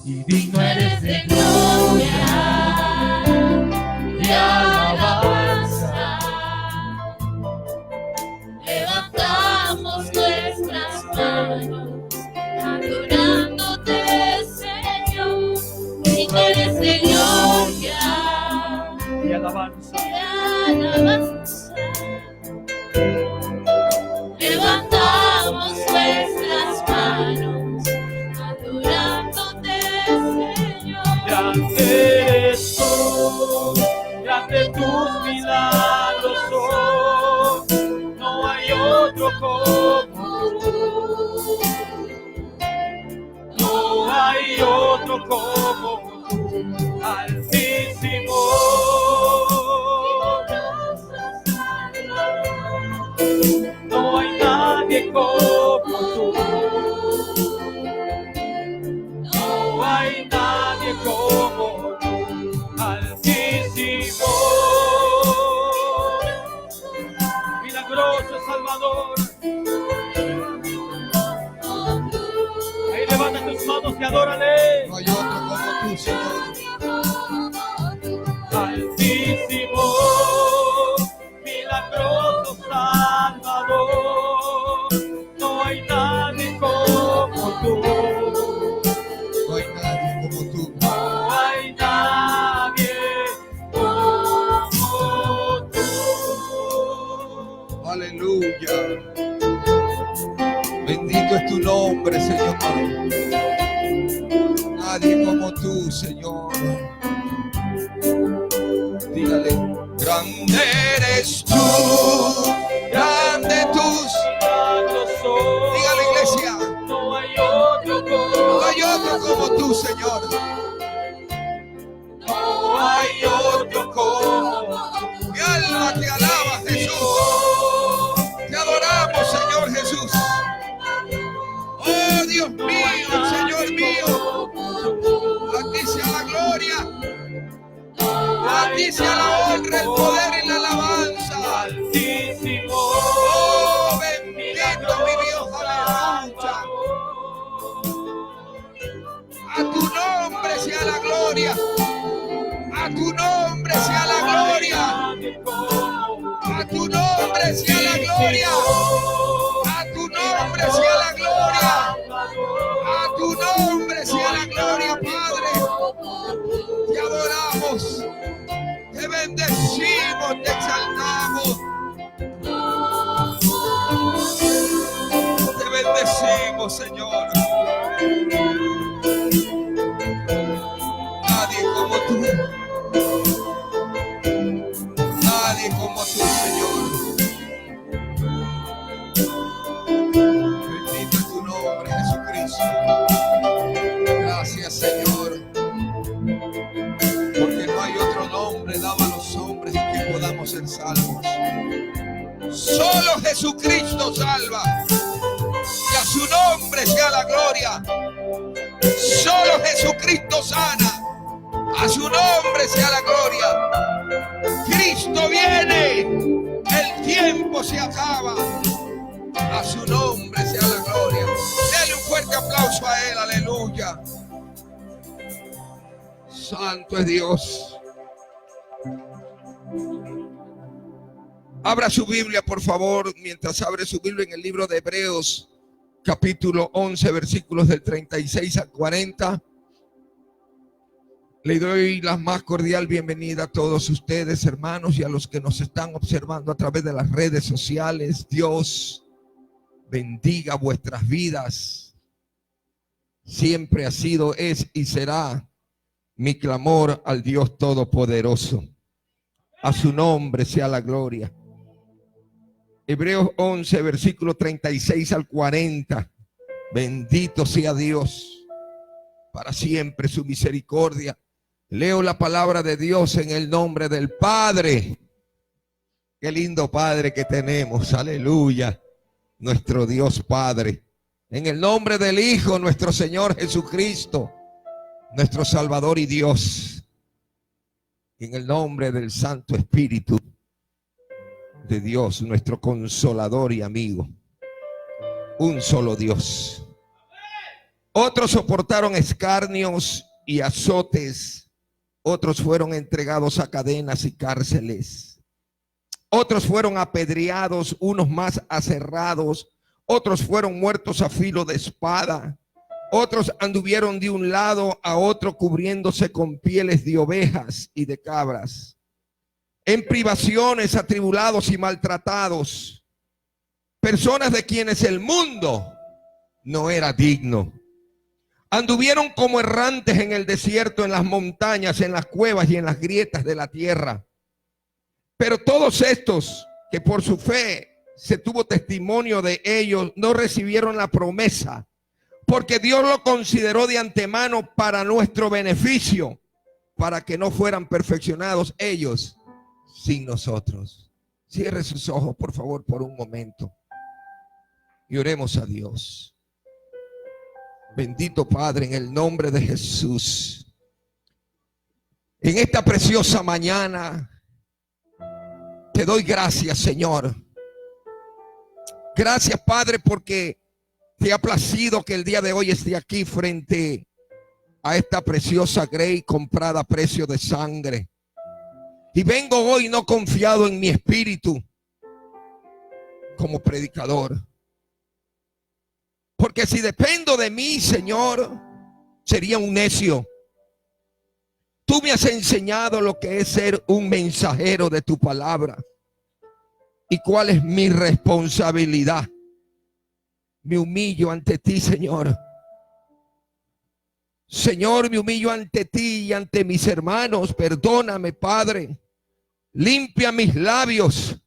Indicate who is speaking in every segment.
Speaker 1: y digno eres de gloria, de alabanza. Levantamos nuestras manos, adorándote, Señor, digno eres de gloria,
Speaker 2: y alabanza.
Speaker 1: de alabanza. Levantamos nuestras manos, adorándote, Señor.
Speaker 2: Grande eres tú, grande tus milagros son, no hay otro como tú, no hay otro como tú, Altísimo. No hay nadie como tú, no hay nadie como tú, Altísimo. Milagroso Salvador. Ahí levanta tus manos y adórale.
Speaker 3: No hay otro como tú, Señor.
Speaker 2: Altísimo, milagroso Salvador, no hay nadie como tú,
Speaker 3: No hay nadie como tú.
Speaker 2: no hay nadie como tú.
Speaker 3: Aleluya. Bendito es tu nombre, Señor. Nadie como tú, Señor. Dígale, grande eres tú, grande tus.
Speaker 2: Milagros son,
Speaker 3: Dígale, iglesia,
Speaker 2: no hay otro
Speaker 3: no hay
Speaker 2: como,
Speaker 3: otro como tú, Señor.
Speaker 2: no hay otro como.
Speaker 3: Mi alma te alaba, Jesús. Te adoramos, Señor Jesús. Oh, Dios mío, Señor mío. A ti sea la gloria. A ti sea la honra, el poder y la alabanza.
Speaker 2: Altísimo,
Speaker 3: Oh, bendito mi Dios, aleluya. A tu nombre sea la gloria. A tu nombre sea la gloria. A tu nombre sea la gloria. A tu nombre sea la gloria. A tu nombre sea la gloria, Padre. Te adoramos. Te bendecimos, te exaltamos. Te bendecimos, Señor. Nadie como tú. Nadie como tú, Señor. Bendito es tu nombre, Jesucristo. Gracias, Señor. Porque no hay otro nombre dado a los hombres en que podamos ser salvos. Solo Jesucristo salva. Y a su nombre sea la gloria. Solo Jesucristo sana. A su nombre sea la gloria. Cristo viene. El tiempo se acaba. A su nombre sea la gloria. Dele un fuerte aplauso a Él. Aleluya. Santo es Dios. Abra su Biblia, por favor. Mientras abre su Biblia, en el libro de Hebreos, capítulo 11, versículos del 36 al 40. Le doy la más cordial bienvenida a todos ustedes, hermanos, y a los que nos están observando a través de las redes sociales. Dios bendiga vuestras vidas. Siempre ha sido, es y será mi clamor al Dios Todopoderoso. A su nombre sea la gloria. Hebreos 11, versículo 36 al 40. Bendito sea Dios. Para siempre su misericordia. Leo la palabra de Dios en el nombre del Padre. Qué lindo Padre que tenemos. Aleluya. Nuestro Dios Padre. En el nombre del Hijo, nuestro Señor Jesucristo, nuestro Salvador y Dios. En el nombre del Santo Espíritu de Dios, nuestro Consolador y amigo. Un solo Dios. Otros soportaron escarnios y azotes. Otros fueron entregados a cadenas y cárceles. Otros fueron apedreados, unos más aserrados. Otros fueron muertos a filo de espada. Otros anduvieron de un lado a otro cubriéndose con pieles de ovejas y de cabras, en privaciones, atribulados y maltratados, personas de quienes el mundo no era digno. Anduvieron como errantes en el desierto, en las montañas, en las cuevas y en las grietas de la tierra. Pero todos estos que por su fe se tuvo testimonio de ellos, no recibieron la promesa, porque Dios lo consideró de antemano para nuestro beneficio, para que no fueran perfeccionados ellos sin nosotros. Cierre sus ojos, por favor, por un momento y oremos a Dios. Bendito Padre, en el nombre de Jesús, en esta preciosa mañana te doy gracias, Señor. Gracias, Padre, porque te ha placido que el día de hoy esté aquí frente a esta preciosa grey comprada a precio de sangre. Y vengo hoy no confiado en mi espíritu como predicador. Porque si dependo de mí, Señor, sería un necio. Tú me has enseñado lo que es ser un mensajero de tu palabra. ¿Y cuál es mi responsabilidad? Me humillo ante ti, Señor. Señor, me humillo ante ti y ante mis hermanos. Perdóname, Padre. Limpia mis labios.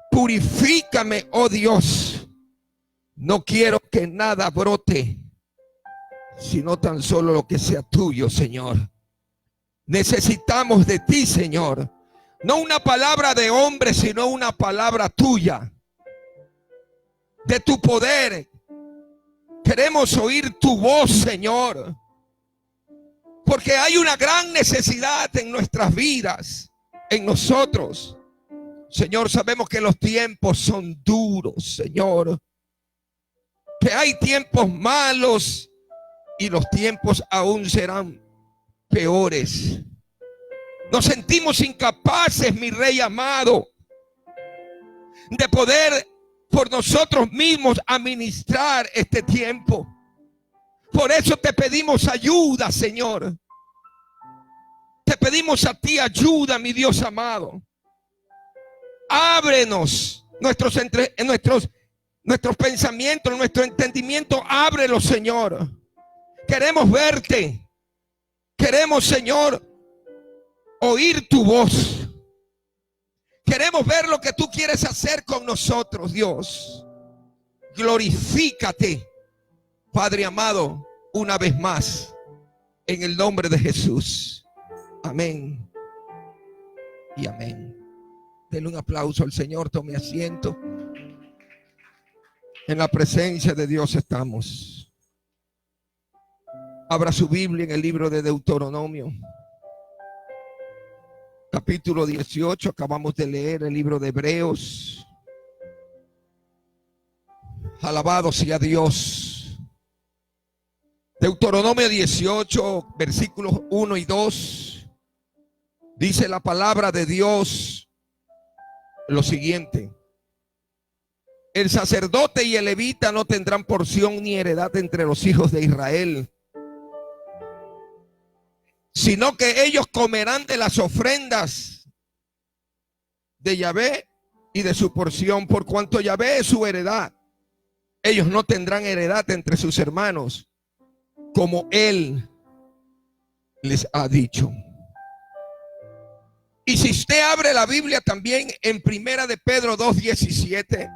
Speaker 3: Purifícame, oh Dios. No quiero que nada brote, sino tan solo lo que sea tuyo, Señor. Necesitamos de ti, Señor. No una palabra de hombre, sino una palabra tuya. De tu poder. Queremos oír tu voz, Señor. Porque hay una gran necesidad en nuestras vidas, en nosotros. Señor, sabemos que los tiempos son duros, Señor. Que hay tiempos malos y los tiempos aún serán peores. Nos sentimos incapaces, mi Rey amado, de poder por nosotros mismos administrar este tiempo. Por eso te pedimos ayuda, Señor. Te pedimos a ti ayuda, mi Dios amado. Ábrenos nuestros pensamientos, nuestro entendimiento, ábrelo, Señor. Queremos verte. Queremos, Señor, oír tu voz. Queremos ver lo que tú quieres hacer con nosotros, Dios. Glorifícate, Padre amado, una vez más, en el nombre de Jesús. Amén y amén. Denle un aplauso al Señor, tome asiento. En la presencia de Dios estamos. Abra su Biblia en el libro de Deuteronomio, capítulo 18. Acabamos de leer el libro de Hebreos. Alabado sea Dios. Deuteronomio 18, versículos 1 y 2. Dice la palabra de Dios lo siguiente: el sacerdote y el levita no tendrán porción ni heredad entre los hijos de Israel, sino que ellos comerán de las ofrendas de Yahvé y de su porción, por cuanto Yahvé es su heredad. Ellos no tendrán heredad entre sus hermanos, como Él les ha dicho. Y si usted abre la Biblia también en Primera de Pedro 2:17,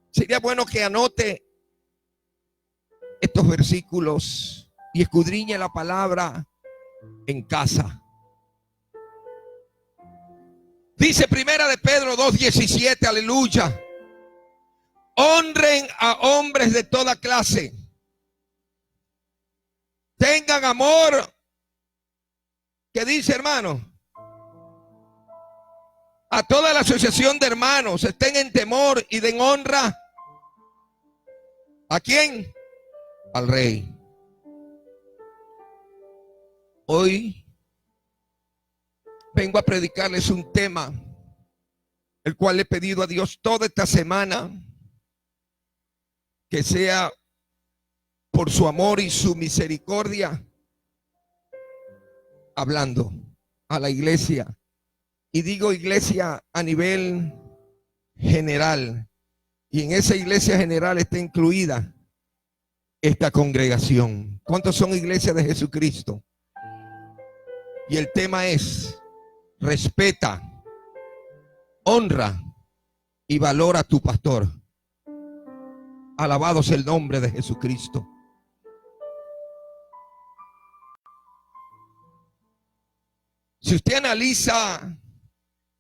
Speaker 3: sería bueno que anote estos versículos y escudriñe la palabra en casa. Dice Primera de Pedro 2:17, aleluya: honren a hombres de toda clase, tengan amor. ¿Qué dice, hermano? A toda la asociación de hermanos, estén en temor y den honra. ¿A quién? Al Rey. Hoy vengo a predicarles un tema, el cual le he pedido a Dios toda esta semana que sea por su amor y su misericordia hablando a la iglesia. Y digo iglesia a nivel general. Y en esa iglesia general está incluida esta congregación. ¿Cuántos son iglesias de Jesucristo? Y el tema es: respeta, honra y valora a tu pastor. Alabado sea el nombre de Jesucristo. Si usted analiza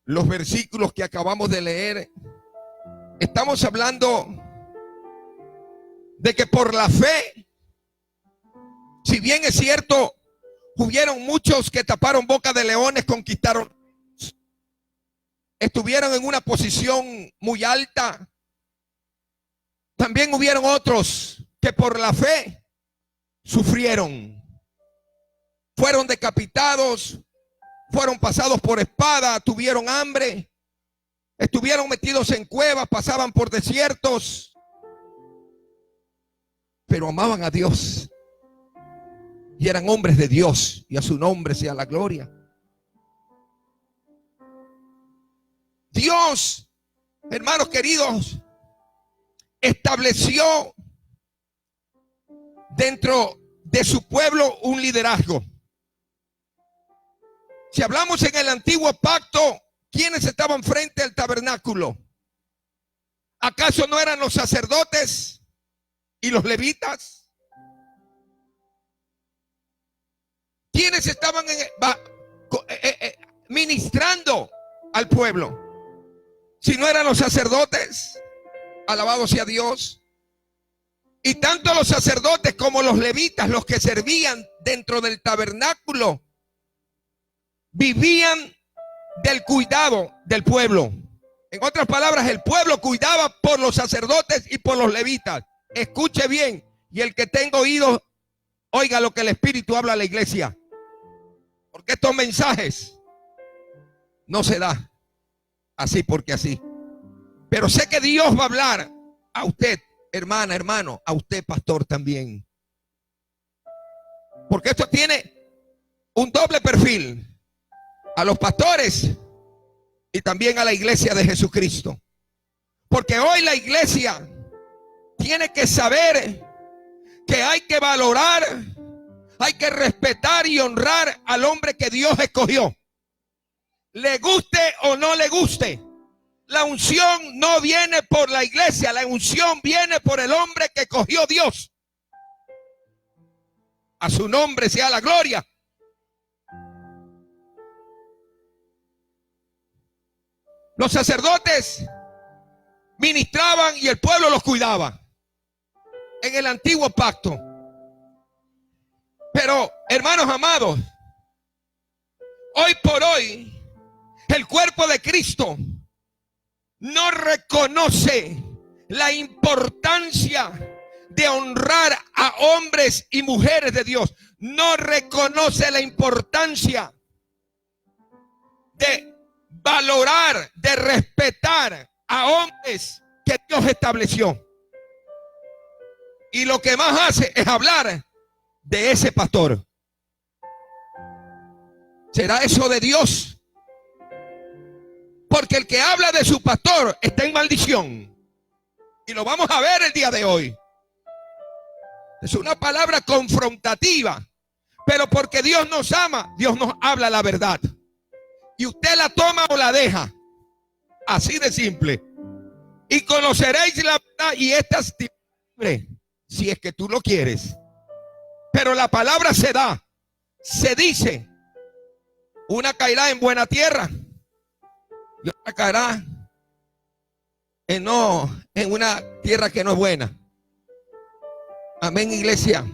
Speaker 3: los versículos que acabamos de leer, estamos hablando de que por la fe, si bien es cierto, hubieron muchos que taparon boca de leones, conquistaron, estuvieron en una posición muy alta. También hubieron otros que por la fe sufrieron, fueron decapitados, fueron pasados por espada, tuvieron hambre, estuvieron metidos en cuevas, pasaban por desiertos, pero amaban a Dios y eran hombres de Dios, y a su nombre sea la gloria. Dios, hermanos queridos, estableció dentro de su pueblo un liderazgo. Si hablamos en el antiguo pacto, ¿quiénes estaban frente al tabernáculo? ¿Acaso no eran los sacerdotes y los levitas? ¿Quiénes estaban ministrando al pueblo? Si no eran los sacerdotes, alabado sea Dios. Y tanto los sacerdotes como los levitas, los que servían dentro del tabernáculo, vivían del cuidado del pueblo. En otras palabras, el pueblo cuidaba por los sacerdotes y por los levitas. Escuche bien, y el que tenga oídos, oiga lo que el Espíritu habla a la iglesia. Porque estos mensajes no se da así porque así. Pero sé que Dios va a hablar a usted, hermana, hermano, a usted, pastor, también. Porque esto tiene un doble perfil: a los pastores y también a la iglesia de Jesucristo. Porque hoy la iglesia tiene que saber que hay que valorar, hay que respetar y honrar al hombre que Dios escogió. Le guste o no le guste, la unción no viene por la iglesia, la unción viene por el hombre que escogió Dios. A su nombre sea la gloria. Los sacerdotes ministraban y el pueblo los cuidaba en el antiguo pacto. Pero, hermanos amados, hoy por hoy el cuerpo de Cristo no reconoce la importancia de honrar a hombres y mujeres de Dios. No reconoce la importancia de valorar, de respetar a hombres que Dios estableció. Y lo que más hace es hablar de ese pastor. ¿Será eso de Dios? Porque el que habla de su pastor está en maldición. Y lo vamos a ver el día de hoy. Es una palabra confrontativa. Pero porque Dios nos ama, Dios nos habla la verdad. Y usted la toma o la deja. Así de simple. Y conoceréis la verdad, y esta es libre, si es que tú lo quieres. Pero la palabra se da, se dice. Una caerá en buena tierra y otra caerá en una tierra que no es buena. Amén, iglesia.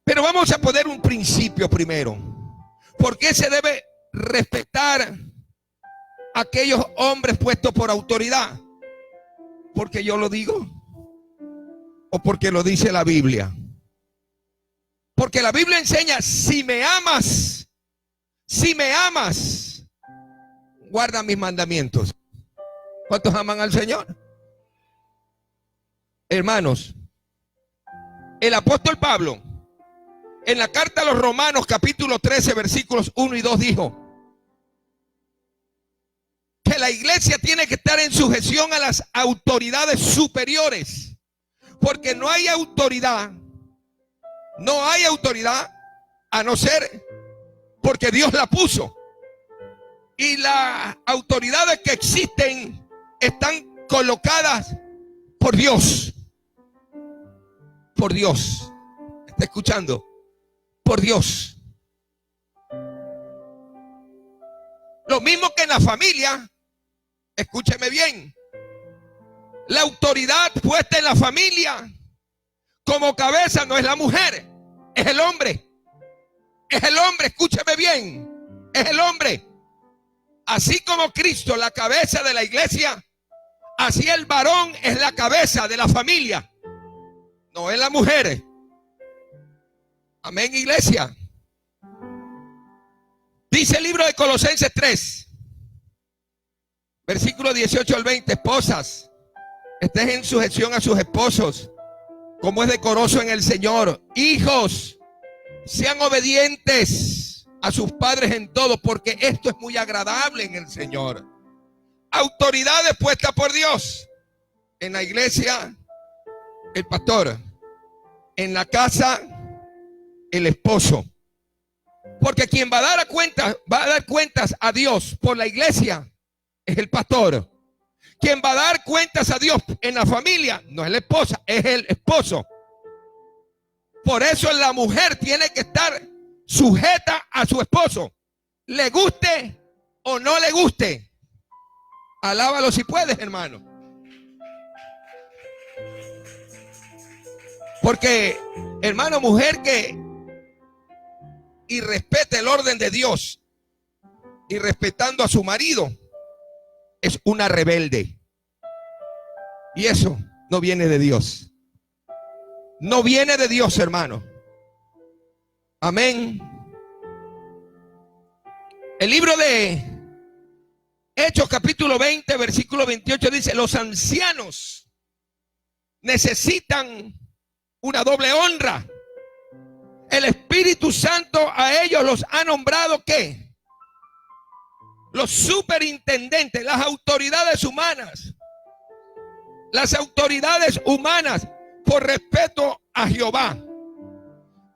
Speaker 3: Pero vamos a poner un principio primero. ¿Por qué se debe respetar a aquellos hombres puestos por autoridad? ¿Porque yo lo digo? ¿O porque lo dice la Biblia? Porque la Biblia enseña, si me amas, guarda mis mandamientos. ¿Cuántos aman al Señor? Hermanos, el apóstol Pablo, en la carta a los Romanos, capítulo 13, versículos 1 y 2, dijo que la iglesia tiene que estar en sujeción a las autoridades superiores, porque no hay autoridad a no ser porque Dios la puso. Y las autoridades que existen están colocadas por Dios. Por Dios. ¿Está escuchando? Por Dios. Lo mismo que en la familia. Escúcheme bien. La autoridad puesta en la familia como cabeza no es la mujer, es el hombre. Es el hombre, escúcheme bien. Es el hombre. Así como Cristo, la cabeza de la iglesia, así el varón es la cabeza de la familia. No es la mujer. Amén, iglesia. Dice el libro de Colosenses 3. Versículo 18 al 20, esposas, estén en sujeción a sus esposos, como es decoroso en el Señor. Hijos, sean obedientes a sus padres en todo, porque esto es muy agradable en el Señor. Autoridades puestas por Dios. En la iglesia, el pastor. En la casa, el esposo. Porque quien va a dar cuentas a Dios por la iglesia es el pastor. Quien va a dar cuentas a Dios en la familia no es la esposa, es el esposo. Por eso la mujer tiene que estar sujeta a su esposo, le guste o no le guste. Alábalo si puedes, hermano. Porque, hermano, mujer que irrespete el orden de Dios y respetando a su marido, es una rebelde. Y eso no viene de Dios. No viene de Dios, hermano. Amén. El libro de Hechos, capítulo 20, versículo 28 dice: los ancianos necesitan una doble honra. El Espíritu Santo a ellos los ha nombrado ¿qué? Los superintendentes, las autoridades humanas. Las autoridades humanas por respeto a Jehová.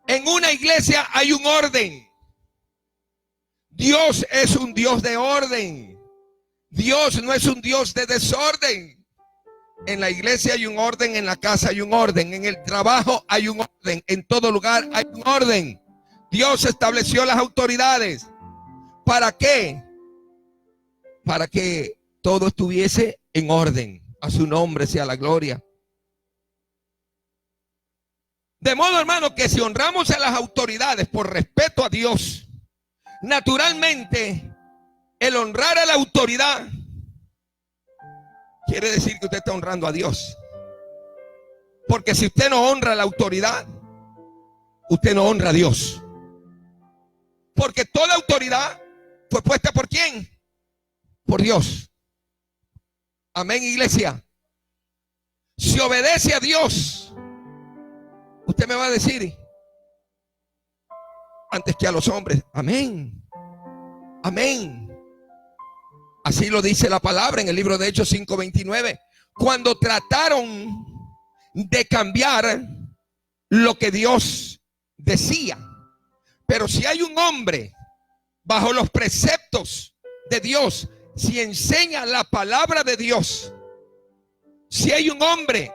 Speaker 3: En una iglesia hay un orden. Dios es un Dios de orden. Dios no es un Dios de desorden. En la iglesia hay un orden, en la casa hay un orden, en el trabajo hay un orden, en todo lugar hay un orden. Dios estableció las autoridades. ¿Para qué? Para que todo estuviese en orden. A su nombre sea la gloria. De modo, hermano, que si honramos a las autoridades por respeto a Dios, naturalmente el honrar a la autoridad quiere decir que usted está honrando a Dios. Porque si usted no honra a la autoridad, usted no honra a Dios. Porque toda autoridad fue puesta ¿por quién? Por Dios. Amén, iglesia. Si obedece a Dios, usted me va a decir antes que a los hombres. Amén. Amén. Así lo dice la palabra en el libro de Hechos 5:29. Cuando trataron de cambiar lo que Dios decía. Pero si hay un hombre bajo los preceptos de Dios, si enseña la palabra de Dios, si hay un hombre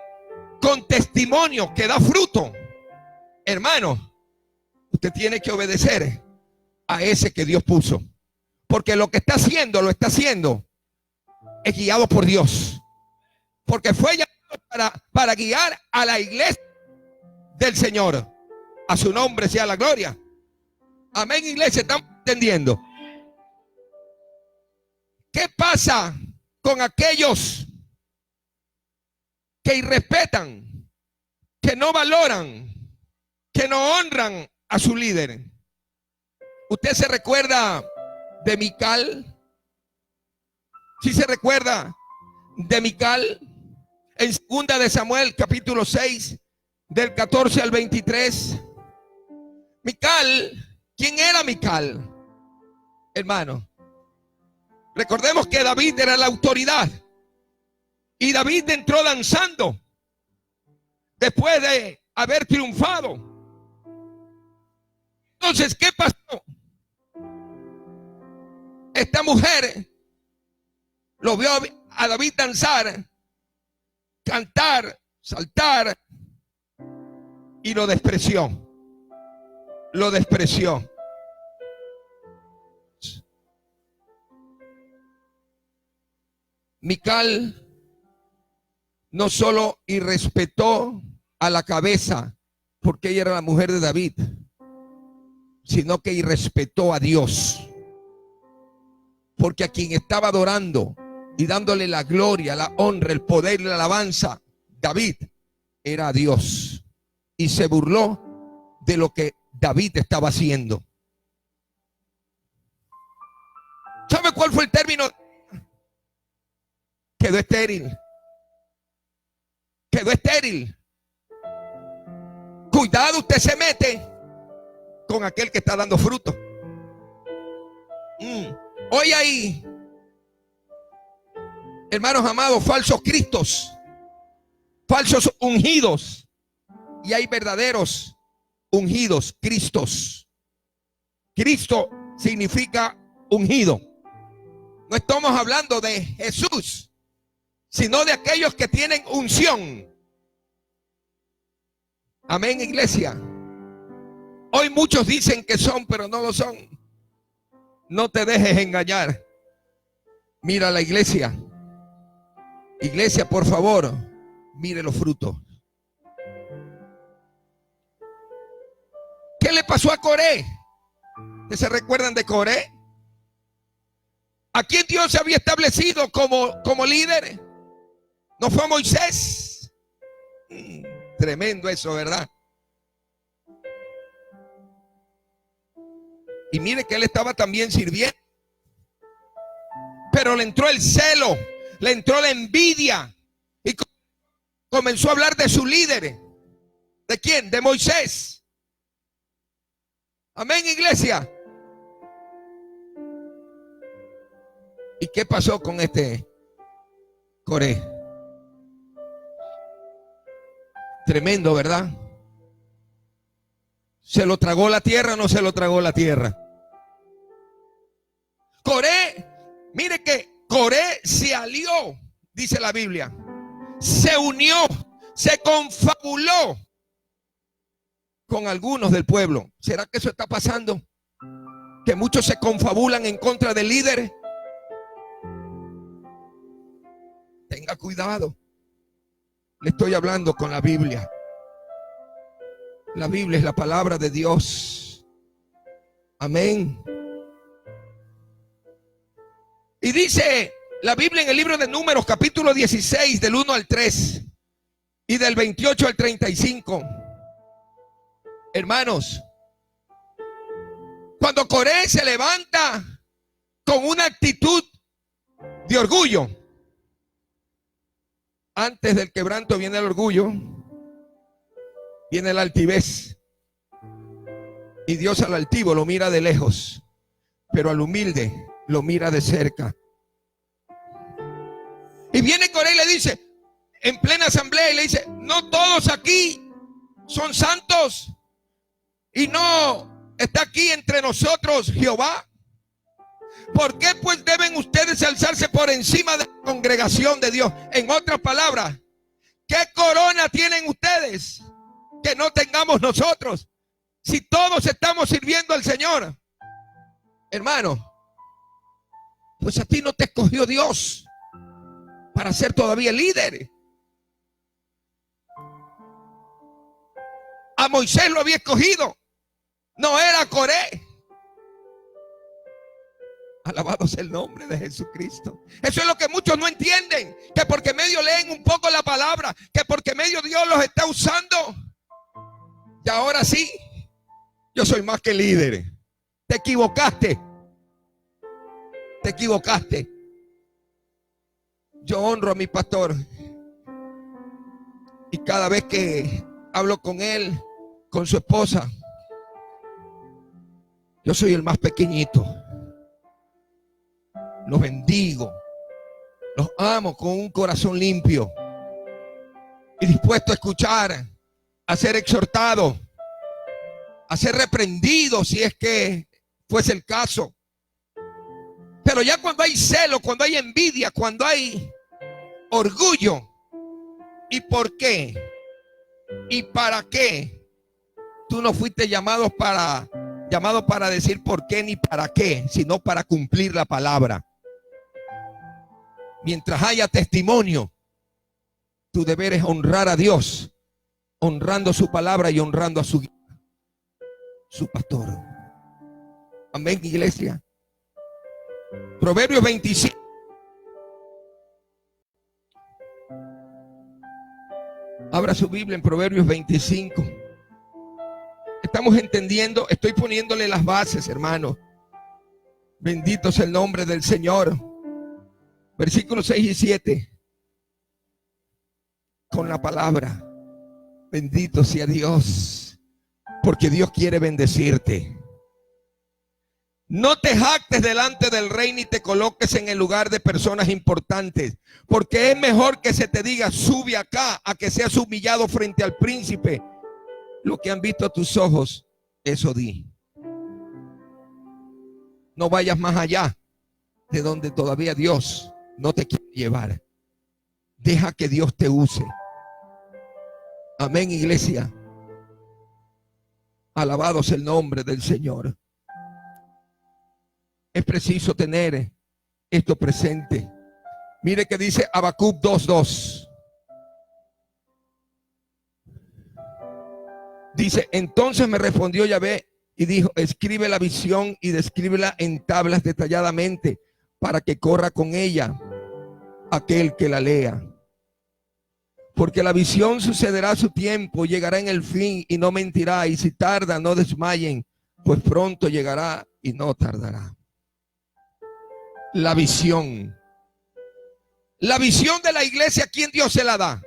Speaker 3: con testimonio que da fruto, hermano, usted tiene que obedecer a ese que Dios puso. Porque lo que está haciendo, lo está haciendo es guiado por Dios. Porque fue llamado para guiar a la iglesia del Señor. A su nombre sea la gloria. Amén, iglesia, ¿estamos entendiendo? ¿Qué pasa con aquellos que irrespetan, que no valoran, que no honran a su líder. ¿Usted se recuerda de Mical? ¿Sí se recuerda de Mical? En 2 de Samuel, capítulo 6, del 14 al 23. Mical, ¿quién era Mical? Hermano, recordemos que David era la autoridad. Y David entró danzando después de haber triunfado. Entonces, ¿qué pasó? Esta mujer lo vio a David danzar, cantar, saltar, y lo despreció. Lo despreció. Mical no solo irrespetó a la cabeza, porque ella era la mujer de David, sino que irrespetó a Dios. Porque a quien estaba adorando y dándole la gloria, la honra, el poder y la alabanza, David, era a Dios. Y se burló de lo que David estaba haciendo. ¿Sabe cuál fue el término? Quedó estéril. Quedó estéril. Cuidado, usted se mete con aquel que está dando fruto. Hoy hay, hermanos amados, falsos cristos, falsos ungidos, y hay verdaderos ungidos, Cristos. Cristo significa ungido. No estamos hablando de Jesús, sino de aquellos que tienen unción. Amén, iglesia. Hoy muchos dicen que son, pero no lo son. No te dejes engañar. Mira la iglesia. Iglesia, por favor, mire los frutos. ¿Qué le pasó a Coré? ¿Ustedes se recuerdan de Coré? ¿A quién Dios se había establecido como líder? ¿No fue a Moisés? Tremendo eso, ¿verdad? Y mire que él estaba también sirviendo. Pero le entró el celo, le entró la envidia. Y comenzó a hablar de su líder. ¿De quién? De Moisés. Amén, iglesia. ¿Y qué pasó con este Coré? Tremendo, ¿verdad? ¿Se lo tragó la tierra o no se lo tragó la tierra? Coré, mire que Coré se alió, dice la Biblia. Se unió, se confabuló con algunos del pueblo. ¿Será que eso está pasando? Que muchos se confabulan en contra del líder. Tenga cuidado. Le estoy hablando con la Biblia. La Biblia es la palabra de Dios. Amén. Y dice la Biblia en el libro de Números, capítulo 16, del 1 al 3 y del 28 al 35. Hermanos, cuando Coré se levanta con una actitud de orgullo, antes del quebranto viene el orgullo, viene la altivez. Y Dios al altivo lo mira de lejos, pero al humilde lo mira de cerca. Y viene Coré y le dice, en plena asamblea, y le dice, no todos aquí son santos, y no está aquí entre nosotros Jehová. ¿Por qué pues deben ustedes alzarse por encima de la congregación de Dios? En otras palabras, ¿qué corona tienen ustedes que no tengamos nosotros? Si todos estamos sirviendo al Señor. Hermano, pues a ti no te escogió Dios para ser todavía líder. A Moisés lo había escogido, no era Coré. Alabado sea el nombre de Jesucristo. Eso es lo que muchos no entienden, que porque medio leen un poco la palabra, que porque medio Dios los está usando, y ahora sí, Yo soy más que líder. Te equivocaste. Te equivocaste. Yo honro a mi pastor. Y cada vez que hablo con él, con su esposa, yo soy el más pequeñito. Los bendigo. Los amo con un corazón limpio. Y dispuesto a escuchar, a ser exhortado, a ser reprendido si es que fuese el caso. Pero ya cuando hay celo, cuando hay envidia, cuando hay orgullo, ¿y por qué? ¿Y para qué? Tú no fuiste llamado para decir por qué ni para qué, sino para cumplir la palabra. Mientras haya testimonio, tu deber es honrar a Dios, honrando su palabra y honrando a su pastor. Amén, iglesia. Proverbios 25. Abra su Biblia en Proverbios 25. Estamos entendiendo, estoy poniéndole las bases, hermano. Bendito es el nombre del Señor. Versículos 6 y 7. Con la palabra. Bendito sea Dios, porque Dios quiere bendecirte. No te jactes delante del rey ni te coloques en el lugar de personas importantes, porque es mejor que se te diga sube acá a que seas humillado frente al príncipe. Lo que han visto tus ojos, eso di. No vayas más allá de donde todavía Dios no te quiere llevar. Deja que Dios te use. Amén, iglesia. Alabado sea el nombre del Señor. Es preciso tener esto presente. Mire que dice Habacuc 2:2. Dice, entonces me respondió Yahvé y dijo, escribe la visión y descríbela en tablas detalladamente para que corra con ella aquel que la lea. Porque la visión sucederá a su tiempo, llegará en el fin y no mentirá, y si tarda no desmayen, pues pronto llegará y no tardará. La visión de la iglesia, ¿quién Dios se la da?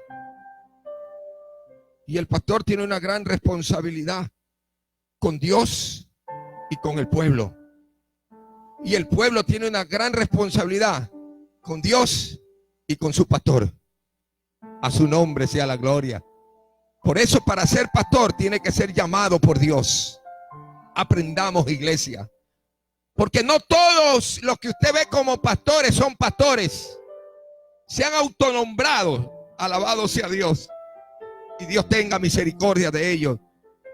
Speaker 3: Y el pastor tiene una gran responsabilidad con Dios y con el pueblo. Y el pueblo tiene una gran responsabilidad con Dios y con su pastor. A su nombre sea la gloria. Por eso, para ser pastor tiene que ser llamado por Dios. Aprendamos, iglesia. Porque no todos los que usted ve como pastores son pastores. Se han autonombrado. Alabado sea Dios. Y Dios tenga misericordia de ellos.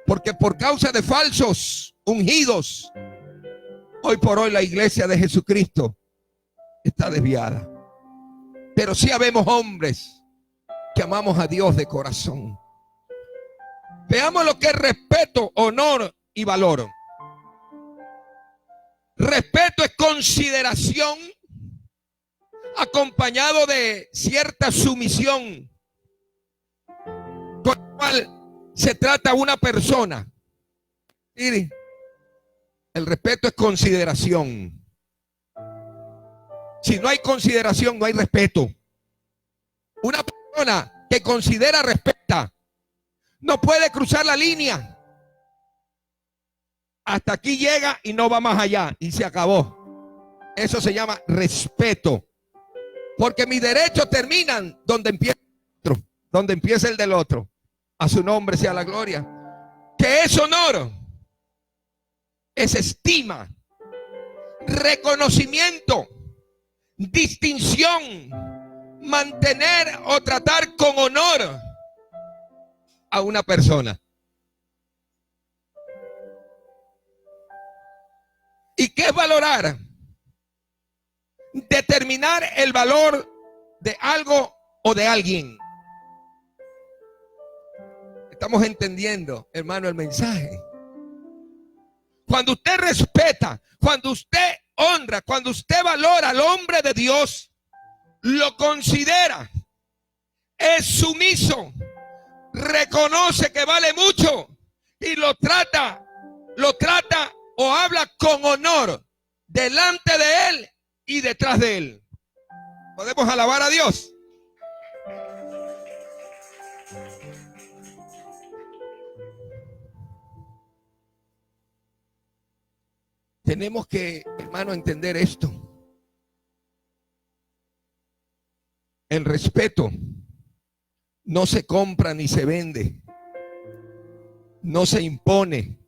Speaker 3: Porque por causa de falsos ungidos, hoy por hoy la iglesia de Jesucristo está desviada. Pero sí habemos hombres que amamos a Dios de corazón. Veamos lo que es respeto, honor y valor. Respeto es consideración acompañado de cierta sumisión con la cual se trata a una persona. Mire, el respeto es consideración. Si no hay consideración, no hay respeto. Una persona que considera, respeta. No puede cruzar la línea. Hasta aquí llega y no va más allá. Y se acabó. Eso se llama respeto. Porque mis derechos terminan donde empieza el otro. Donde empieza el del otro. A su nombre sea la gloria. ¿Qué es honor? Es estima, reconocimiento, distinción, mantener o tratar con honor a una persona. ¿Y qué es valorar? Determinar el valor de algo o de alguien. Estamos entendiendo, hermano, el mensaje. Cuando usted respeta, cuando usted honra, cuando usted valora al hombre de Dios, lo considera, es sumiso, reconoce que vale mucho y lo trata lo trata o habla con honor delante de él y detrás de él. ¿Podemos alabar a Dios? Tenemos que, hermano, entender esto. El respeto no se compra ni se vende. No se impone,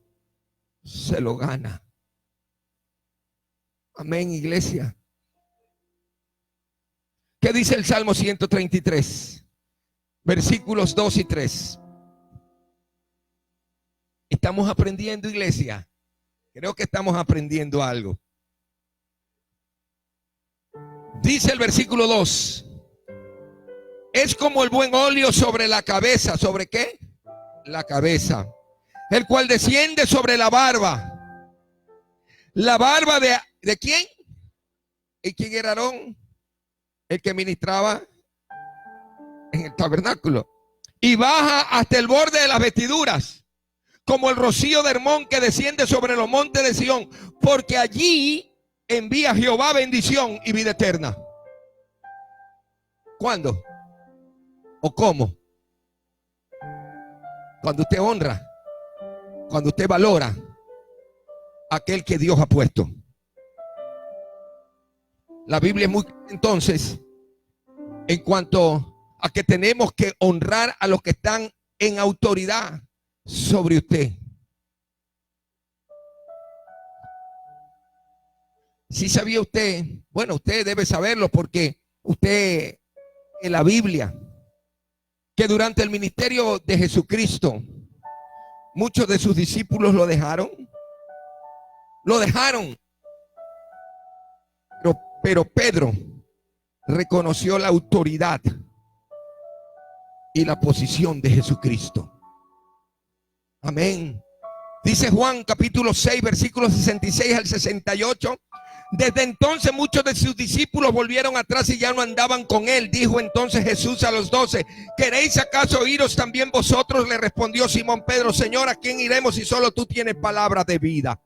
Speaker 3: se lo gana. Amén, iglesia. ¿Qué dice el Salmo 133? Versículos 2 y 3. Estamos aprendiendo, iglesia. Creo que estamos aprendiendo algo. Dice el versículo 2. Es como el buen óleo sobre la cabeza. ¿Sobre qué? La cabeza. El cual desciende sobre la barba. ¿La barba de quién? ¿Y quién era Aarón? El que ministraba en el tabernáculo. Y baja hasta el borde de las vestiduras, como el rocío de Hermón que desciende sobre los montes de Sión, porque allí envía Jehová bendición y vida eterna. ¿Cuándo? ¿O cómo? Cuando usted honra, cuando usted valora a aquel que Dios ha puesto. La Biblia es muy clara entonces en cuanto a que tenemos que honrar a los que están en autoridad sobre usted. Si sabía usted, bueno, usted debe saberlo porque usted en la Biblia, que durante el ministerio de Jesucristo, muchos de sus discípulos lo dejaron. Pero Pedro reconoció la autoridad y la posición de Jesucristo. Amén. Dice Juan capítulo 6, versículos 66 al 68. Desde entonces muchos de sus discípulos volvieron atrás y ya no andaban con él. Dijo entonces Jesús a los 12: ¿queréis acaso iros también vosotros? Le respondió Simón Pedro: Señor, ¿a quién iremos si solo tú tienes palabra de vida?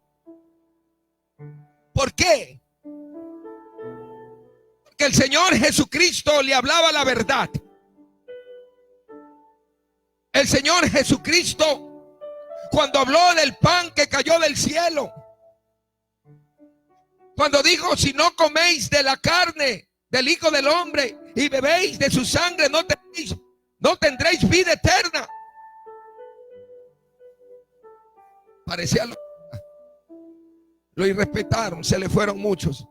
Speaker 3: ¿Por qué? Porque el Señor Jesucristo le hablaba la verdad. El Señor Jesucristo, cuando habló del pan que cayó del cielo, cuando dijo: si no coméis de la carne del Hijo del Hombre y bebéis de su sangre, no tendréis vida eterna. Parecía lo irrespetaron, se le fueron muchos.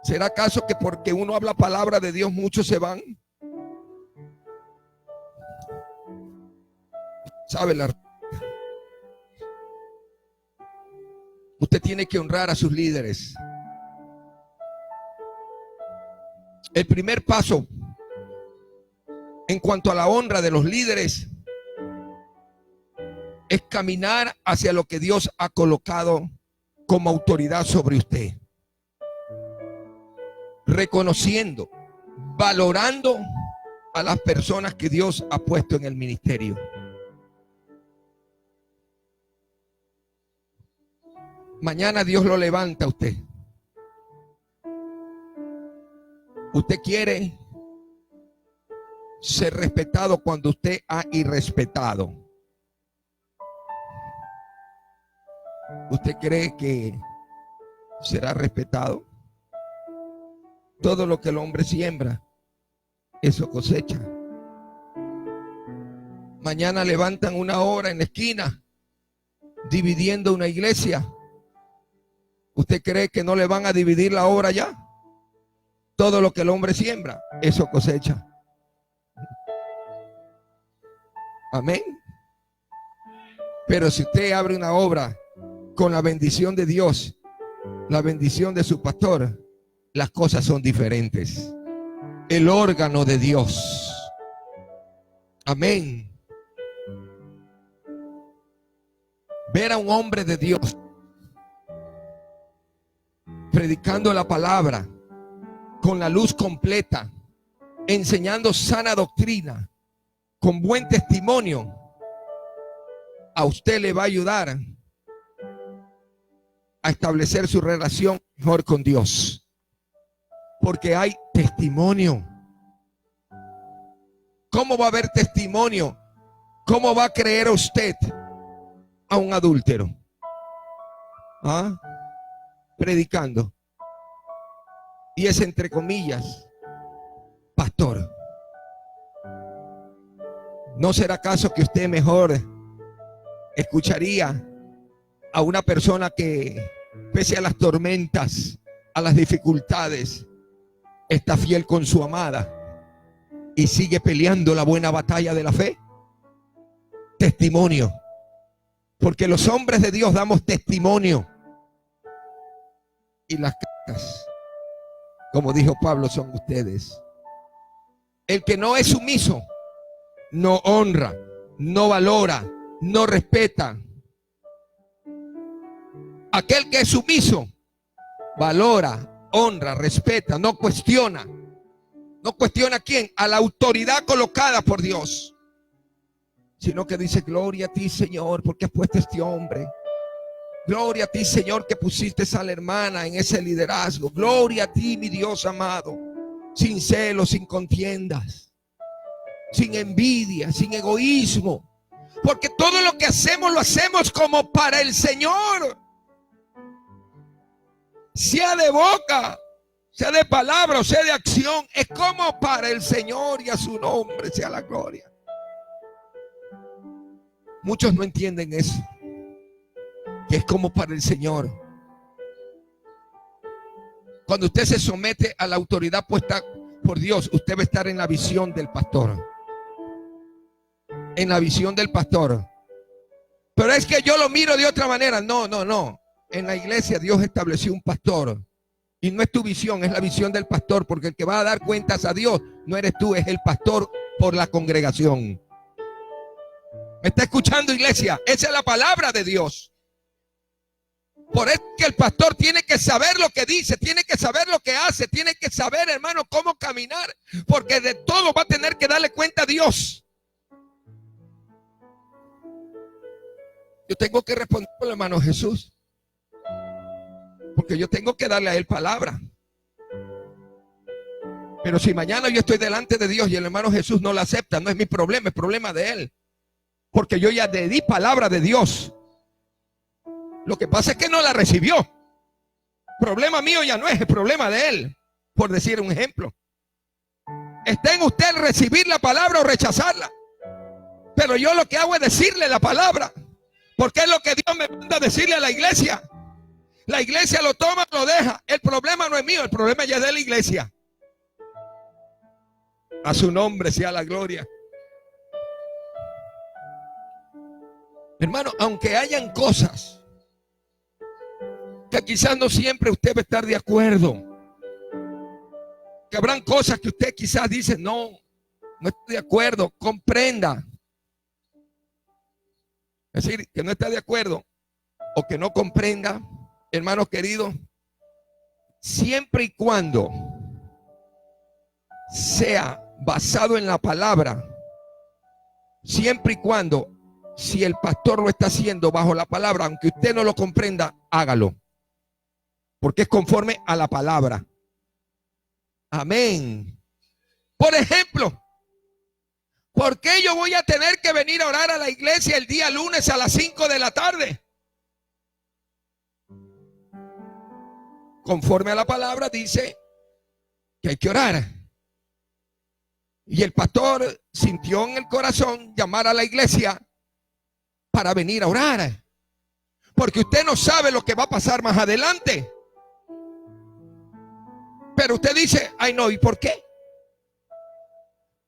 Speaker 3: ¿Será acaso que porque uno habla palabra de Dios muchos se van? ¿Sabe la? Usted tiene que honrar a sus líderes. El primer paso en cuanto a la honra de los líderes es caminar hacia lo que Dios ha colocado como autoridad sobre usted. Reconociendo, valorando a las personas que Dios ha puesto en el ministerio. Mañana Dios lo levanta a usted. Usted quiere ser respetado cuando usted ha irrespetado. ¿Usted cree que será respetado? Todo lo que el hombre siembra, eso cosecha. Mañana levantan una hora en la esquina, dividiendo una iglesia. ¿Usted cree que no le van a dividir la obra ya? Todo lo que el hombre siembra, eso cosecha. Amén. Pero si usted abre una obra con la bendición de Dios, la bendición de su pastor, las cosas son diferentes. El órgano de Dios. Amén. Ver a un hombre de Dios predicando la palabra con la luz completa, enseñando sana doctrina, con buen testimonio, a usted le va a ayudar a establecer su relación mejor con Dios. Porque hay testimonio. ¿Cómo va a haber testimonio? ¿Cómo va a creer usted a un adúltero? ¿Ah? Predicando. Y es entre comillas, pastor. ¿No será acaso que usted mejor escucharía a una persona que, pese a las tormentas, a las dificultades, está fiel con su amada y sigue peleando la buena batalla de la fe? Testimonio. Porque los hombres de Dios damos testimonio. Y las cartas, como dijo Pablo, son ustedes. El que no es sumiso no honra, no valora, no respeta. Aquel que es sumiso valora, honra, respeta, no cuestiona. No cuestiona a quién, a la autoridad colocada por Dios, sino que dice: gloria a ti, Señor, porque has puesto a este hombre. Gloria a ti, Señor, que pusiste a la hermana en ese liderazgo. Gloria a ti, mi Dios amado. Sin celos, sin contiendas, sin envidia, sin egoísmo. Porque todo lo que hacemos lo hacemos como para el Señor. Sea de boca, sea de palabra o sea de acción, es como para el Señor, y a su nombre sea la gloria. Muchos no entienden eso, que es como para el Señor. Cuando usted se somete a la autoridad puesta por Dios, usted va a estar en la visión del pastor. En la visión del pastor. Pero es que yo lo miro de otra manera. No, no, no. En la iglesia Dios estableció un pastor. Y no es tu visión, es la visión del pastor. Porque el que va a dar cuentas a Dios no eres tú, es el pastor por la congregación. ¿Me está escuchando, iglesia? Esa es la palabra de Dios. Por eso que el pastor tiene que saber lo que dice, tiene que saber lo que hace, tiene que saber, hermano, cómo caminar. Porque de todo va a tener que darle cuenta a Dios. Yo tengo que responder al hermano Jesús, porque yo tengo que darle a él palabra. Pero si mañana yo estoy delante de Dios y el hermano Jesús no la acepta, no es mi problema, es problema de él. Porque yo ya le di palabra de Dios. Lo que pasa es que no la recibió. Problema mío ya no es el problema de él, por decir un ejemplo. Está en usted recibir la palabra o rechazarla. Pero yo lo que hago es decirle la palabra, porque es lo que Dios me manda a decirle a la iglesia. La iglesia lo toma, lo deja. El problema no es mío, el problema ya es de la iglesia. A su nombre sea la gloria. Hermano, aunque hayan cosas que quizás no siempre usted va a estar de acuerdo, que habrán cosas que usted quizás dice: no estoy de acuerdo, comprenda. Es decir, que no está de acuerdo o que no comprenda, hermanos queridos, siempre y cuando sea basado en la palabra, siempre y cuando, si el pastor lo está haciendo bajo la palabra, aunque usted no lo comprenda, hágalo, porque es conforme a la palabra. Amén. Por ejemplo, ¿por qué yo voy a tener que venir a orar a la iglesia el día lunes a las 5 de la tarde? Conforme a la palabra dice que hay que orar. Y el pastor sintió en el corazón llamar a la iglesia para venir a orar. Porque usted no sabe lo que va a pasar más adelante. Pero usted dice: ay no, ¿y por qué?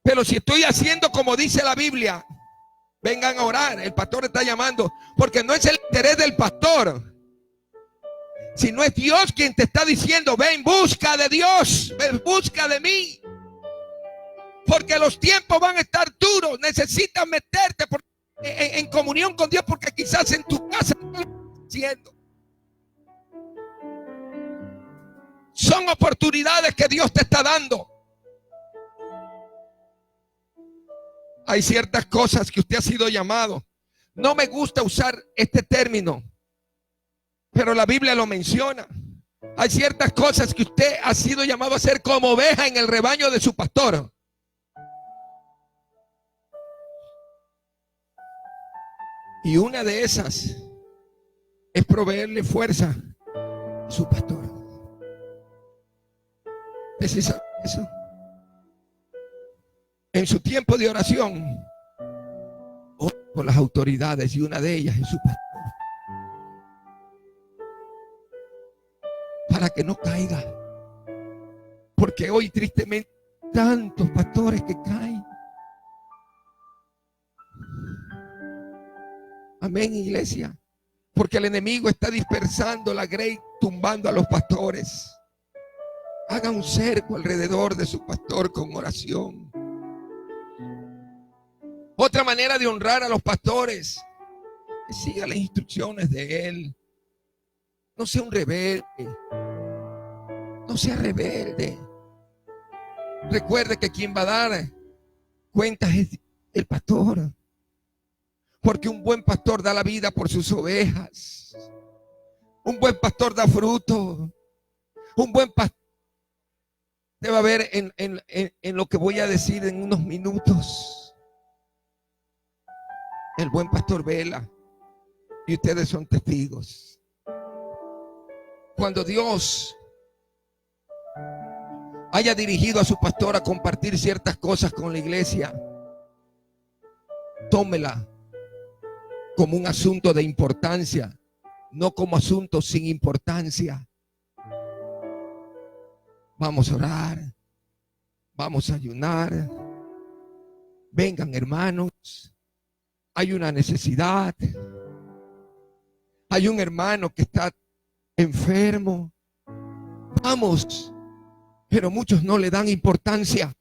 Speaker 3: Pero si estoy haciendo como dice la Biblia, vengan a orar, el pastor está llamando, porque no es el interés del pastor, sino es Dios quien te está diciendo: ven, busca de Dios, ven, busca de mí. Porque los tiempos van a estar duros, necesitas meterte en comunión con Dios, porque quizás en tu casa no lo estás haciendo. Son oportunidades que Dios te está dando. Hay ciertas cosas que usted ha sido llamado. No me gusta usar este término, Pero la Biblia lo menciona. Hay ciertas cosas que usted ha sido llamado a hacer como oveja en el rebaño de su pastor. Y una de esas es proveerle fuerza a su pastor. ¿Usted sí sabe eso? En su tiempo de oración, ora por las autoridades y una de ellas es su pastor. Para que no caiga. Porque hoy tristemente tantos pastores que caen. Amén, iglesia. Porque el enemigo está dispersando la grey, tumbando a los pastores. Haga un cerco alrededor de su pastor con oración. Otra manera de honrar a los pastores es siga las instrucciones de él. No sea un rebelde. No sea rebelde. Recuerde que quien va a dar cuentas es el pastor. Porque un buen pastor da la vida por sus ovejas. Un buen pastor da fruto. Un buen pastor. Usted va a ver en lo que voy a decir en unos minutos. El buen pastor vela. Y ustedes son testigos. Cuando Dios haya dirigido a su pastor a compartir ciertas cosas con la iglesia, tómela como un asunto de importancia, no como asunto sin importancia. Vamos a orar, vamos a ayunar. Vengan, hermanos, hay una necesidad. Hay un hermano que está enfermo. Vamos, pero muchos no le dan importancia.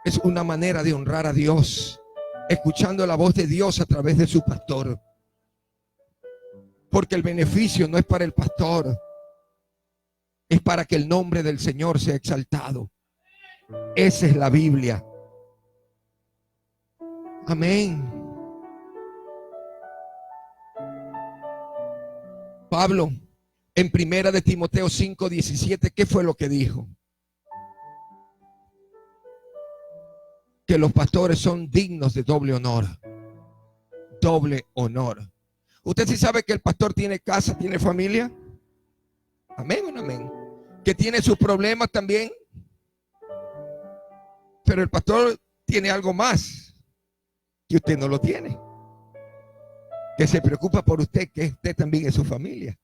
Speaker 3: Es una manera de honrar a Dios, escuchando la voz de Dios a través de su pastor. Porque el beneficio no es para el pastor, es para que el nombre del Señor sea exaltado. Esa es la Biblia. Amén. Pablo, en primera de Timoteo 5:17, ¿qué fue lo que dijo? Que los pastores son dignos de doble honor. Doble honor. ¿Usted sí sabe que el pastor tiene casa, tiene familia? Amén o no amén. Que tiene sus problemas también. Pero el pastor tiene algo más que usted no lo tiene. Que se preocupa por usted, que usted también es su familia.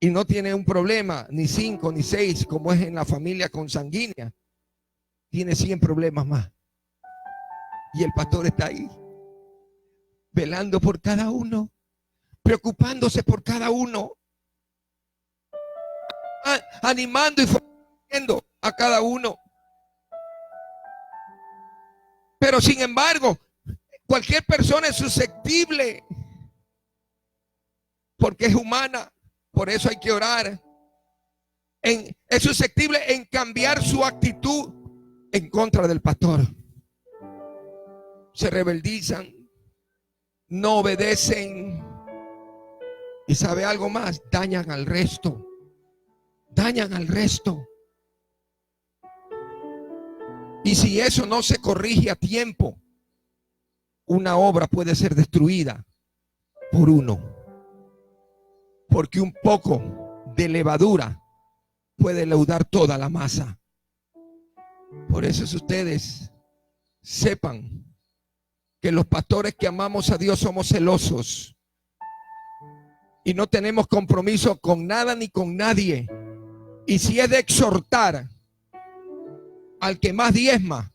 Speaker 3: Y no tiene un problema, ni 5 ni 6, como es en la familia consanguínea. Tiene 100 problemas más. Y el pastor está ahí, velando por cada uno, preocupándose por cada uno, animando y fortaleciendo a cada uno. Pero sin embargo, cualquier persona es susceptible, porque es humana. Por eso hay que orar. Es susceptible en cambiar su actitud en contra del pastor. Se rebeldizan, no obedecen. Y sabe algo más, dañan al resto. Dañan al resto. Y si eso no se corrige a tiempo, una obra puede ser destruida por uno. Porque un poco de levadura puede leudar toda la masa. Por eso ustedes sepan que los pastores que amamos a Dios somos celosos. Y no tenemos compromiso con nada ni con nadie. Y si es de exhortar al que más diezma,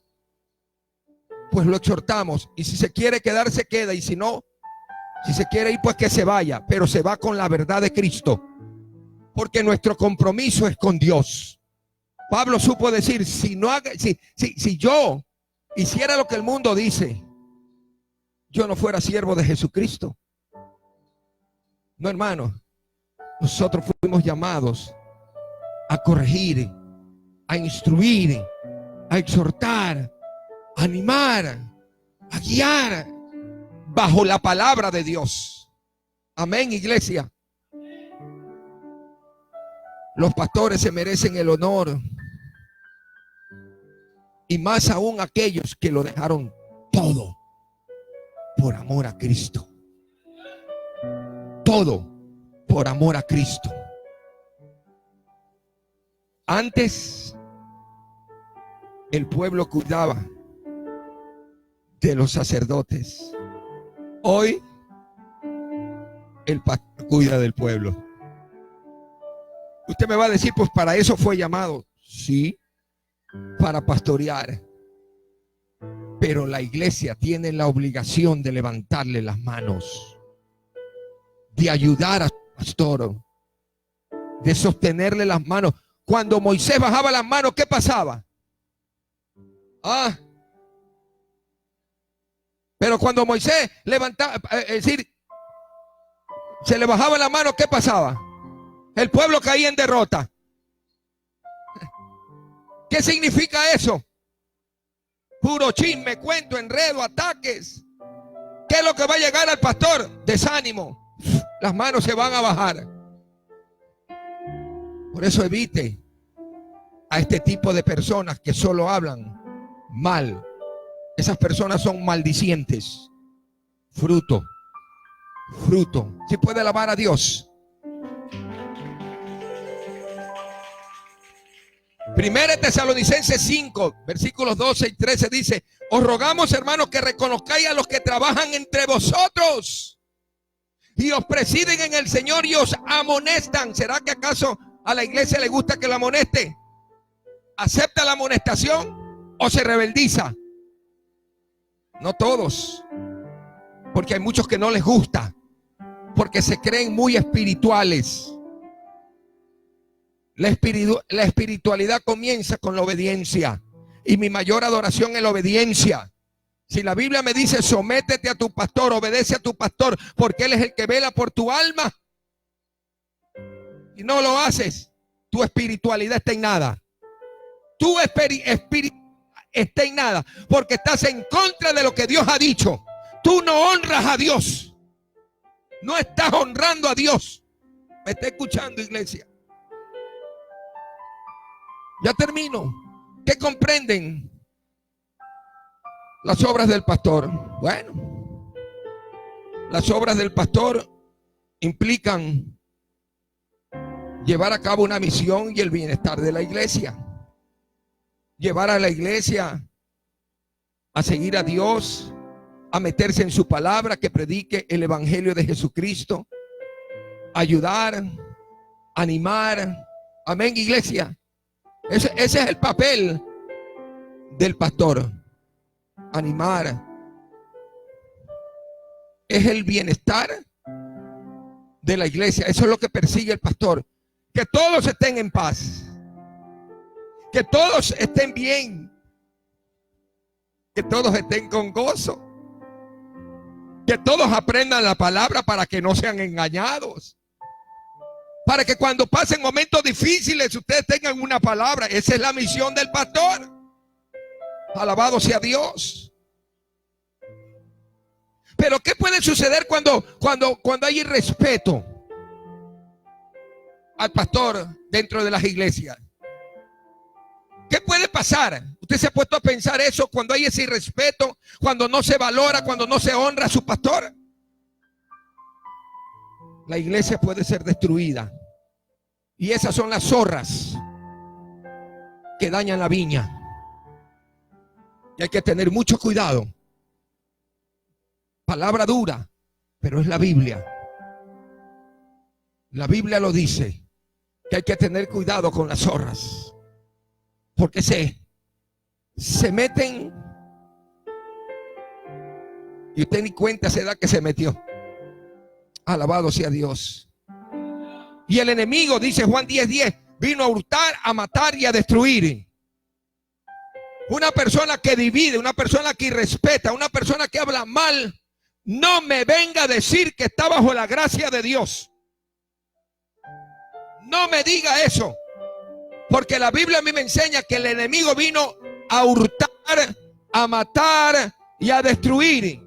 Speaker 3: pues lo exhortamos. Y si se quiere quedar, se queda. Y si no, si se quiere ir, pues que se vaya. Pero se va con la verdad de Cristo. Porque nuestro compromiso es con Dios. Pablo supo decir, si yo hiciera lo que el mundo dice, yo no fuera siervo de Jesucristo. No, hermano. Nosotros fuimos llamados a corregir, a instruir, a exhortar, a animar, a guiar bajo la palabra de Dios. Amén, iglesia. Los pastores se merecen el honor. Y más aún aquellos que lo dejaron todo por amor a Cristo. Todo por amor a Cristo. Antes el pueblo cuidaba de los sacerdotes. Hoy el pastor cuida del pueblo. Usted me va a decir, pues para eso fue llamado. Sí, para pastorear. Pero la iglesia tiene la obligación de levantarle las manos, de ayudar a su pastor, de sostenerle las manos. Cuando Moisés bajaba las manos, ¿qué pasaba? Pero cuando Moisés levantaba, es decir, se le bajaba la mano, ¿qué pasaba? El pueblo caía en derrota. ¿Qué significa eso? Puro chisme, cuento, enredo, ataques. ¿Qué es lo que va a llegar al pastor? Desánimo. Las manos se van a bajar. Por eso evite a este tipo de personas que solo hablan mal. Esas personas son maldicientes. Fruto. Si puede alabar a Dios. Primera Tesalonicenses 5, versículos 12 y 13 dice: os rogamos, hermanos, que reconozcáis a los que trabajan entre vosotros y os presiden en el Señor y os amonestan. ¿Será que acaso a la iglesia le gusta que la amoneste? ¿Acepta la amonestación o se rebeldiza? No todos, porque hay muchos que no les gusta, porque se creen muy espirituales. La espiritualidad comienza con la obediencia, y mi mayor adoración es la obediencia. Si la Biblia me dice sométete a tu pastor, obedece a tu pastor, porque él es el que vela por tu alma, y no lo haces, tu espiritualidad está en nada. Tu espiritualidad está en nada, porque estás en contra de lo que Dios ha dicho. Tú no honras a Dios, no estás honrando a Dios. ¿Me está escuchando, iglesia? Ya termino. ¿Qué comprenden las obras del pastor? Bueno, las obras del pastor implican llevar a cabo una misión y el bienestar de la iglesia. Llevar a la iglesia a seguir a Dios, a meterse en su palabra, que predique el evangelio de Jesucristo, ayudar, animar. Amén, iglesia. Ese es el papel del pastor. Animar. Es el bienestar de la iglesia. Eso es lo que persigue el pastor. Que todos estén en paz. Que todos estén bien. Que todos estén con gozo. Que todos aprendan la palabra para que no sean engañados. Para que cuando pasen momentos difíciles ustedes tengan una palabra. Esa es la misión del pastor. Alabado sea Dios. Pero ¿qué puede suceder cuando hay irrespeto al pastor dentro de las iglesias? ¿Qué puede pasar? ¿Usted se ha puesto a pensar eso cuando hay ese irrespeto, cuando no se valora, cuando no se honra a su pastor? La iglesia puede ser destruida. Y esas son las zorras que dañan la viña. Y hay que tener mucho cuidado. Palabra dura, pero es la Biblia. La Biblia lo dice, que hay que tener cuidado con las zorras. Porque se meten y usted ni cuenta se da que se metió. Alabado sea Dios. Y el enemigo, dice Juan 10:10, vino a hurtar, a matar y a destruir. Una persona que divide, una persona que irrespeta, una persona que habla mal, no me venga a decir que está bajo la gracia de Dios. No me diga eso. Porque la Biblia a mí me enseña que el enemigo vino a hurtar, a matar y a destruir.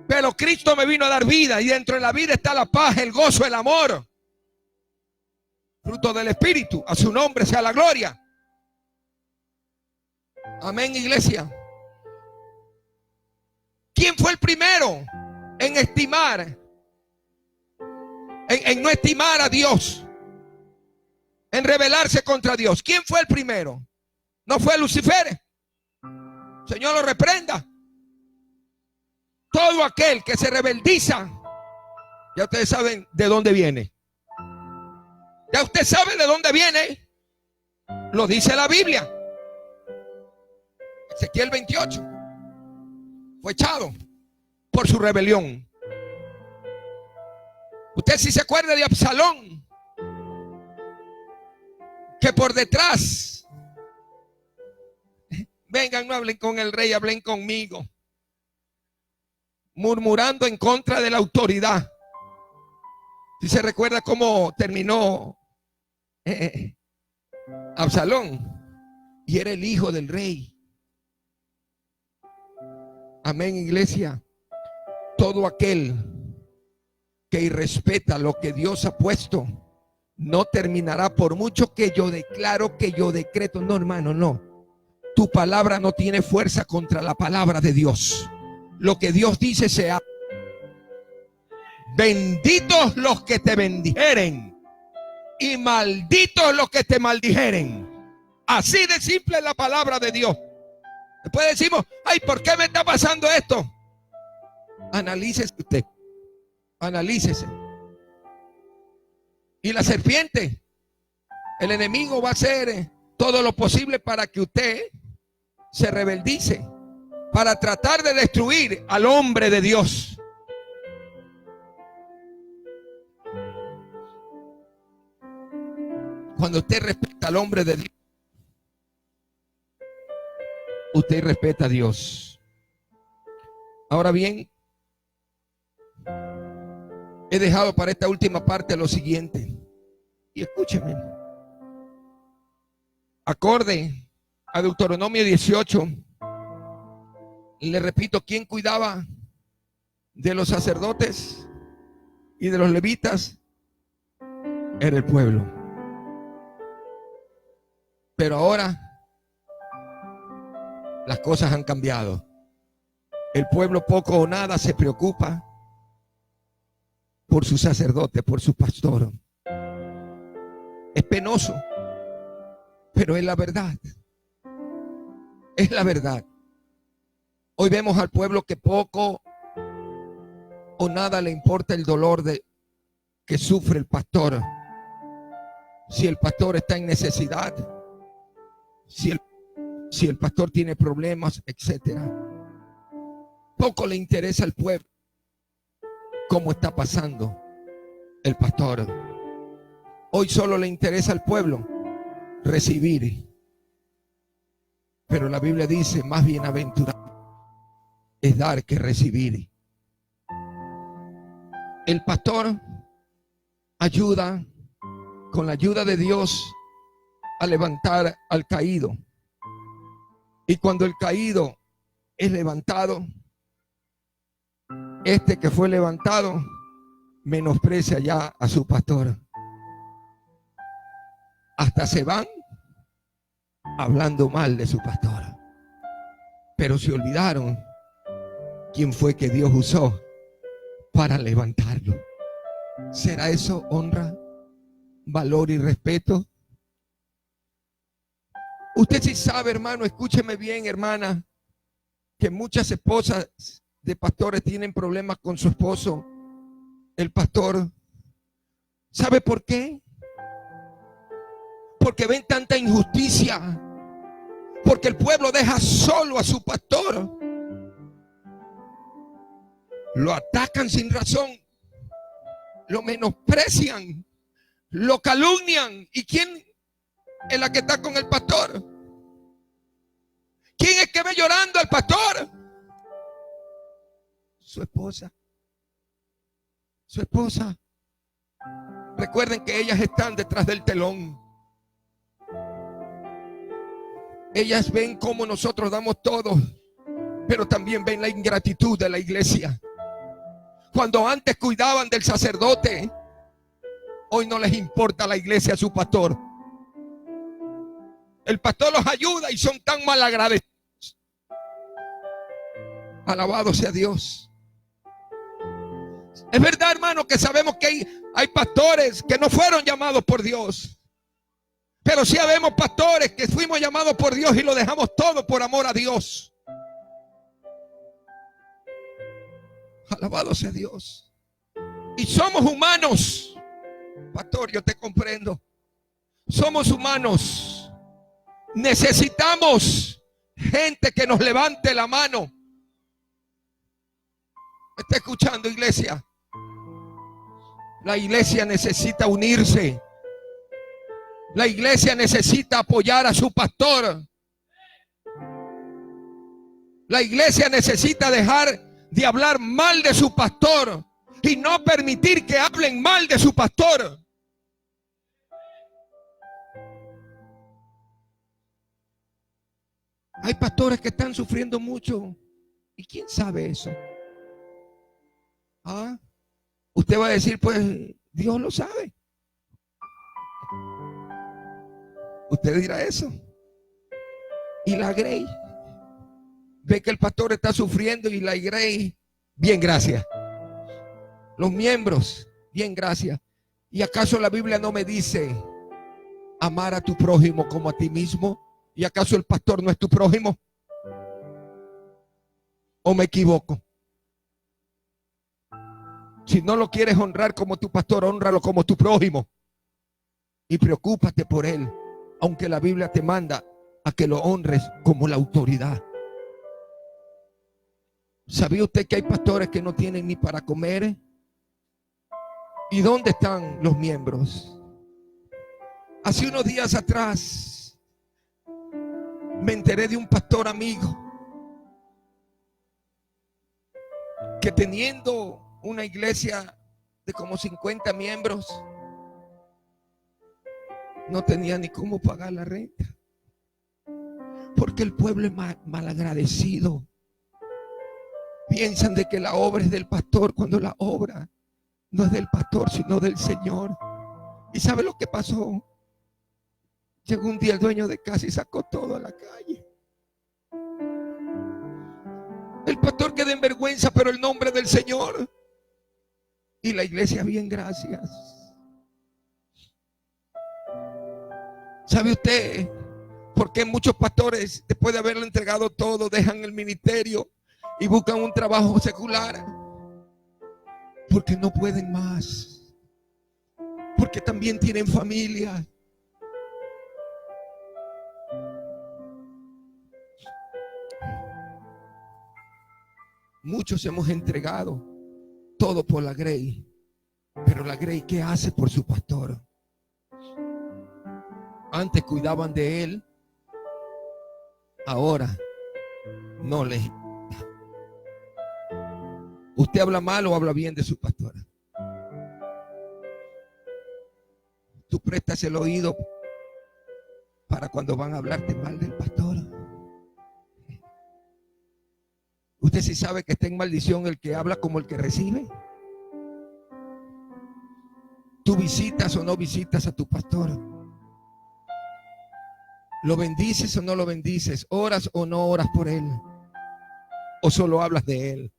Speaker 3: Pero Cristo me vino a dar vida, y dentro de la vida está la paz, el gozo, el amor. Fruto del Espíritu. A su nombre sea la gloria. Amén, iglesia. ¿Quién fue el primero en estimar, en no estimar a Dios, en rebelarse contra Dios? ¿Quién fue el primero? No fue Lucifer. Señor lo reprenda. Todo aquel que se rebeldiza, ya ustedes saben de dónde viene. Ya usted sabe de dónde viene. Lo dice la Biblia. Ezequiel 28. Fue echado por su rebelión. Usted sí se acuerda de Absalón, que por detrás, vengan, no hablen con el rey, hablen conmigo, murmurando en contra de la autoridad. Si se recuerda cómo terminó Absalón, y era el hijo del rey. Amén, iglesia. Todo aquel que irrespeta lo que Dios ha puesto no terminará, por mucho que yo declaro, que yo decreto. No, hermano, no. Tu palabra no tiene fuerza contra la palabra de Dios. Lo que Dios dice se hace. Benditos los que te bendijeren y malditos los que te maldijeren. Así de simple es la palabra de Dios. Después decimos, ay, ¿por qué me está pasando esto? Analícese usted. Analícese. Y la serpiente, el enemigo, va a hacer todo lo posible para que usted se rebeldice, para tratar de destruir al hombre de Dios. Cuando usted respeta al hombre de Dios, usted respeta a Dios. Ahora bien, he dejado para esta última parte lo siguiente. Y escúcheme. Acorde a Deuteronomio 18, le repito, ¿quién cuidaba de los sacerdotes y de los levitas? Era el pueblo. Pero ahora las cosas han cambiado. El pueblo poco o nada se preocupa por su sacerdote, por su pastor. Es penoso, pero es la verdad. Es la verdad. Hoy vemos al pueblo que poco o nada le importa el dolor que sufre el pastor. Si el pastor está en necesidad, si el pastor tiene problemas, etcétera. Poco le interesa al pueblo cómo está pasando el pastor. Hoy solo le interesa al pueblo recibir. Pero la Biblia dice, más bienaventurado es dar que recibir. El pastor ayuda, con la ayuda de Dios, a levantar al caído. Y cuando el caído es levantado, este que fue levantado menosprecia ya a su pastor. Hasta se van hablando mal de su pastor. Pero se olvidaron quién fue que Dios usó para levantarlo. ¿Será eso honra, valor y respeto? Usted sí sabe, hermano, escúcheme bien, hermana, que muchas esposas de pastores tienen problemas con su esposo, el pastor. ¿Sabe por qué? Porque ven tanta injusticia, porque el pueblo deja solo a su pastor, lo atacan sin razón, lo menosprecian, lo calumnian. ¿Y quién es la que está con el pastor? ¿Quién es que ve llorando al pastor? Su esposa. Su esposa. Recuerden que ellas están detrás del telón. Ellas ven cómo nosotros damos todo, pero también ven la ingratitud de la iglesia. Cuando antes cuidaban del sacerdote, hoy no les importa la iglesia, su pastor. El pastor los ayuda y son tan malagradecidos. Alabado sea Dios. Es verdad, hermano, que sabemos que hay pastores que no fueron llamados por Dios. Pero sí habemos pastores que fuimos llamados por Dios y lo dejamos todo por amor a Dios. Alabado sea Dios. Y somos humanos. Pastor, yo te comprendo. Somos humanos. Necesitamos gente que nos levante la mano. ¿Me está escuchando, iglesia? La iglesia necesita unirse. La iglesia necesita apoyar a su pastor. La iglesia necesita dejar de hablar mal de su pastor y no permitir que hablen mal de su pastor. Hay pastores que están sufriendo mucho. ¿Y quién sabe eso? ¿Ah? Usted va a decir, pues Dios lo sabe. Usted dirá eso. Y la Grey ve que el pastor está sufriendo y la Grey, bien, gracias. Los miembros, bien, gracias. ¿Y acaso la Biblia no me dice amar a tu prójimo como a ti mismo? ¿Y acaso el pastor no es tu prójimo? ¿O me equivoco? Si no lo quieres honrar como tu pastor, hónralo como tu prójimo. Y preocúpate por él, aunque la Biblia te manda a que lo honres como la autoridad. ¿Sabía usted que hay pastores que no tienen ni para comer? ¿Y dónde están los miembros? Hace unos días atrás me enteré de un pastor amigo que, teniendo una iglesia de como 50 miembros, no tenía ni cómo pagar la renta, porque el pueblo es malagradecido. Piensan de que la obra es del pastor, cuando la obra no es del pastor sino del Señor. ¿Y sabe lo que pasó? Llegó un día el dueño de casa y sacó todo a la calle. El pastor quedó en vergüenza, pero el nombre del Señor. Y la iglesia, bien, gracias. ¿Sabe usted por qué muchos pastores, después de haberle entregado todo, dejan el ministerio y buscan un trabajo secular? Porque no pueden más. Porque también tienen familia. Muchos hemos entregado todo por la Grey, pero la Grey, ¿qué hace por su pastor? Antes cuidaban de él, ahora no le. ¿Usted habla mal o habla bien de su pastora? Tú prestas el oído para cuando van a hablarte mal del pastor. ¿Usted sí sabe que está en maldición el que habla como el que recibe? ¿Tú visitas o no visitas a tu pastor? ¿Lo bendices o no lo bendices? ¿Oras o no oras por él? ¿O solo hablas de él?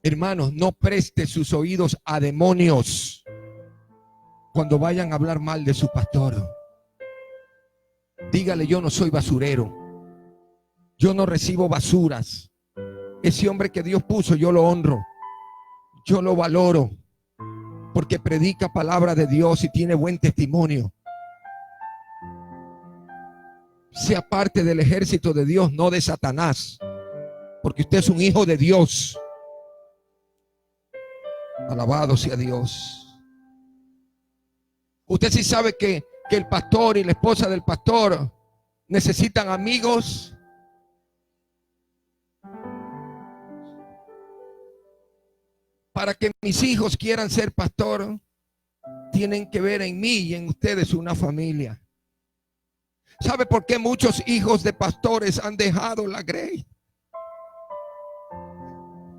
Speaker 3: Hermanos, no preste sus oídos a demonios cuando vayan a hablar mal de su pastor. Dígale: yo no soy basurero. Yo no recibo basuras. Ese hombre que Dios puso, yo lo honro. Yo lo valoro. Porque predica palabra de Dios y tiene buen testimonio. Sea parte del ejército de Dios, no de Satanás. Porque usted es un hijo de Dios. Alabado sea Dios. Usted sí sabe que el pastor y la esposa del pastor necesitan amigos. Para que mis hijos quieran ser pastor, tienen que ver en mí y en ustedes una familia. ¿Sabe por qué muchos hijos de pastores han dejado la Grey?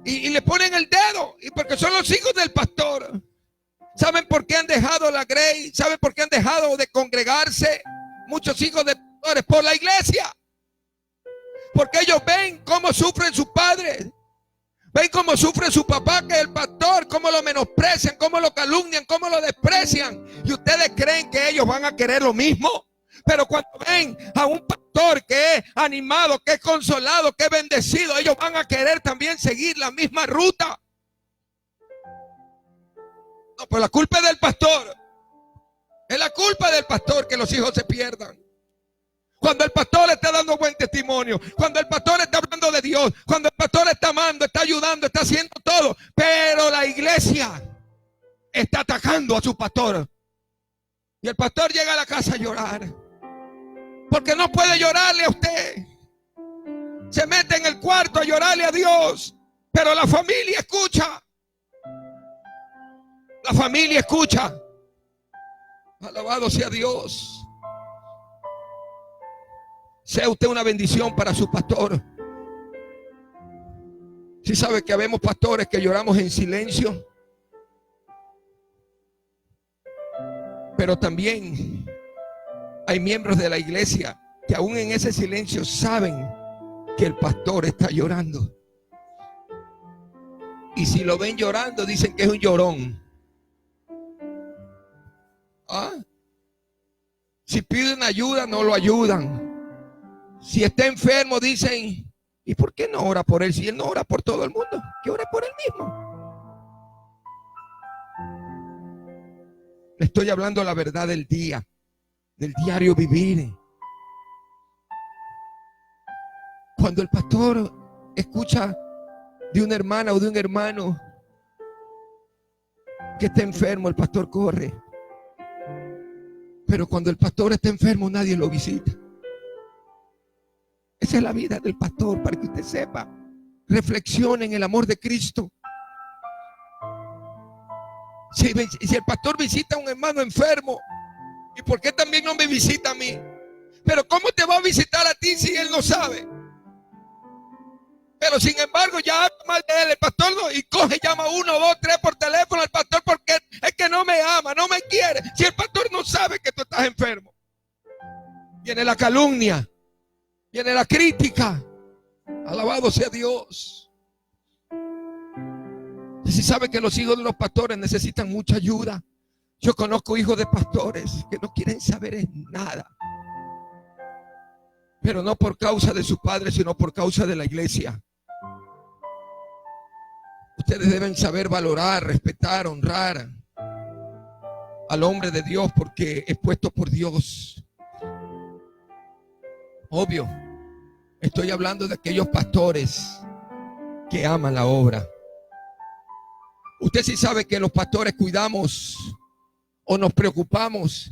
Speaker 3: y le ponen el dedo, y porque son los hijos del pastor. ¿Saben por qué han dejado la Grey? ¿Saben por qué han dejado de congregarse muchos hijos de pastores? Por la iglesia. Porque ellos ven cómo sufren sus padres, ven cómo sufre su papá, que es el pastor, cómo lo menosprecian, cómo lo calumnian, cómo lo desprecian. Y ustedes creen que ellos van a querer lo mismo. Pero cuando ven a un pastor que es animado, que es consolado, que es bendecido, ellos van a querer también seguir la misma ruta. No, pues la culpa es del pastor. Es la culpa del pastor que los hijos se pierdan. Cuando el pastor está dando buen testimonio, cuando el pastor está hablando de Dios, cuando el pastor está amando, está ayudando, está haciendo todo, pero la iglesia está atacando a su pastor. Y el pastor llega a la casa a llorar, porque no puede llorarle a usted. Se mete en el cuarto a llorarle a Dios, pero la familia escucha. La familia escucha. Alabado sea Dios. Sea usted una bendición para su pastor. Si sabe que habemos pastores que lloramos en silencio, pero también hay miembros de la iglesia que aún en ese silencio saben que el pastor está llorando. Y si lo ven llorando, dicen que es un llorón. ¿Ah? Si piden ayuda, no lo ayudan. Si está enfermo, dicen, ¿y por qué no ora por él? Si él no ora por todo el mundo, que ore por él mismo. Le estoy hablando la verdad del día, del diario vivir. Cuando el pastor escucha de una hermana o de un hermano que está enfermo, el pastor corre. Pero cuando el pastor está enfermo, nadie lo visita. Esa es la vida del pastor, para que usted sepa. Reflexione en el amor de Cristo. Si el pastor visita a un hermano enfermo, ¿y por qué también no me visita a mí? Pero ¿cómo te va a visitar a ti si él no sabe? Pero sin embargo ya habla mal de él, el pastor no, y coge, llama 1, 2, 3 por teléfono al pastor porque es que no me ama, no me quiere. Si el pastor no sabe que tú estás enfermo, viene la calumnia, viene la crítica. Alabado sea Dios. Y si sabe que los hijos de los pastores necesitan mucha ayuda. Yo conozco hijos de pastores que no quieren saber nada, pero no por causa de sus padres, sino por causa de la iglesia. Ustedes deben saber valorar, respetar, honrar al hombre de Dios porque es puesto por Dios. Obvio, estoy hablando de aquellos pastores que aman la obra. Usted sí sabe que los pastores cuidamos o nos preocupamos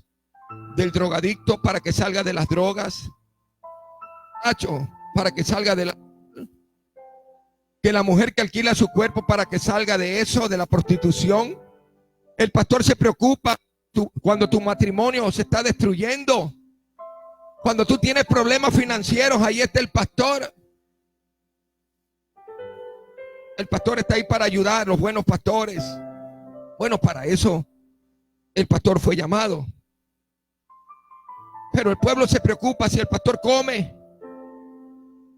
Speaker 3: del drogadicto para que salga de las drogas, para que salga de la... que la mujer que alquila su cuerpo para que salga de eso, de la prostitución. El pastor se preocupa cuando tu matrimonio se está destruyendo. Cuando tú tienes problemas financieros, ahí está el pastor. El pastor está ahí para ayudar, los buenos pastores. Bueno, para eso el pastor fue llamado. Pero el pueblo se preocupa si el pastor come,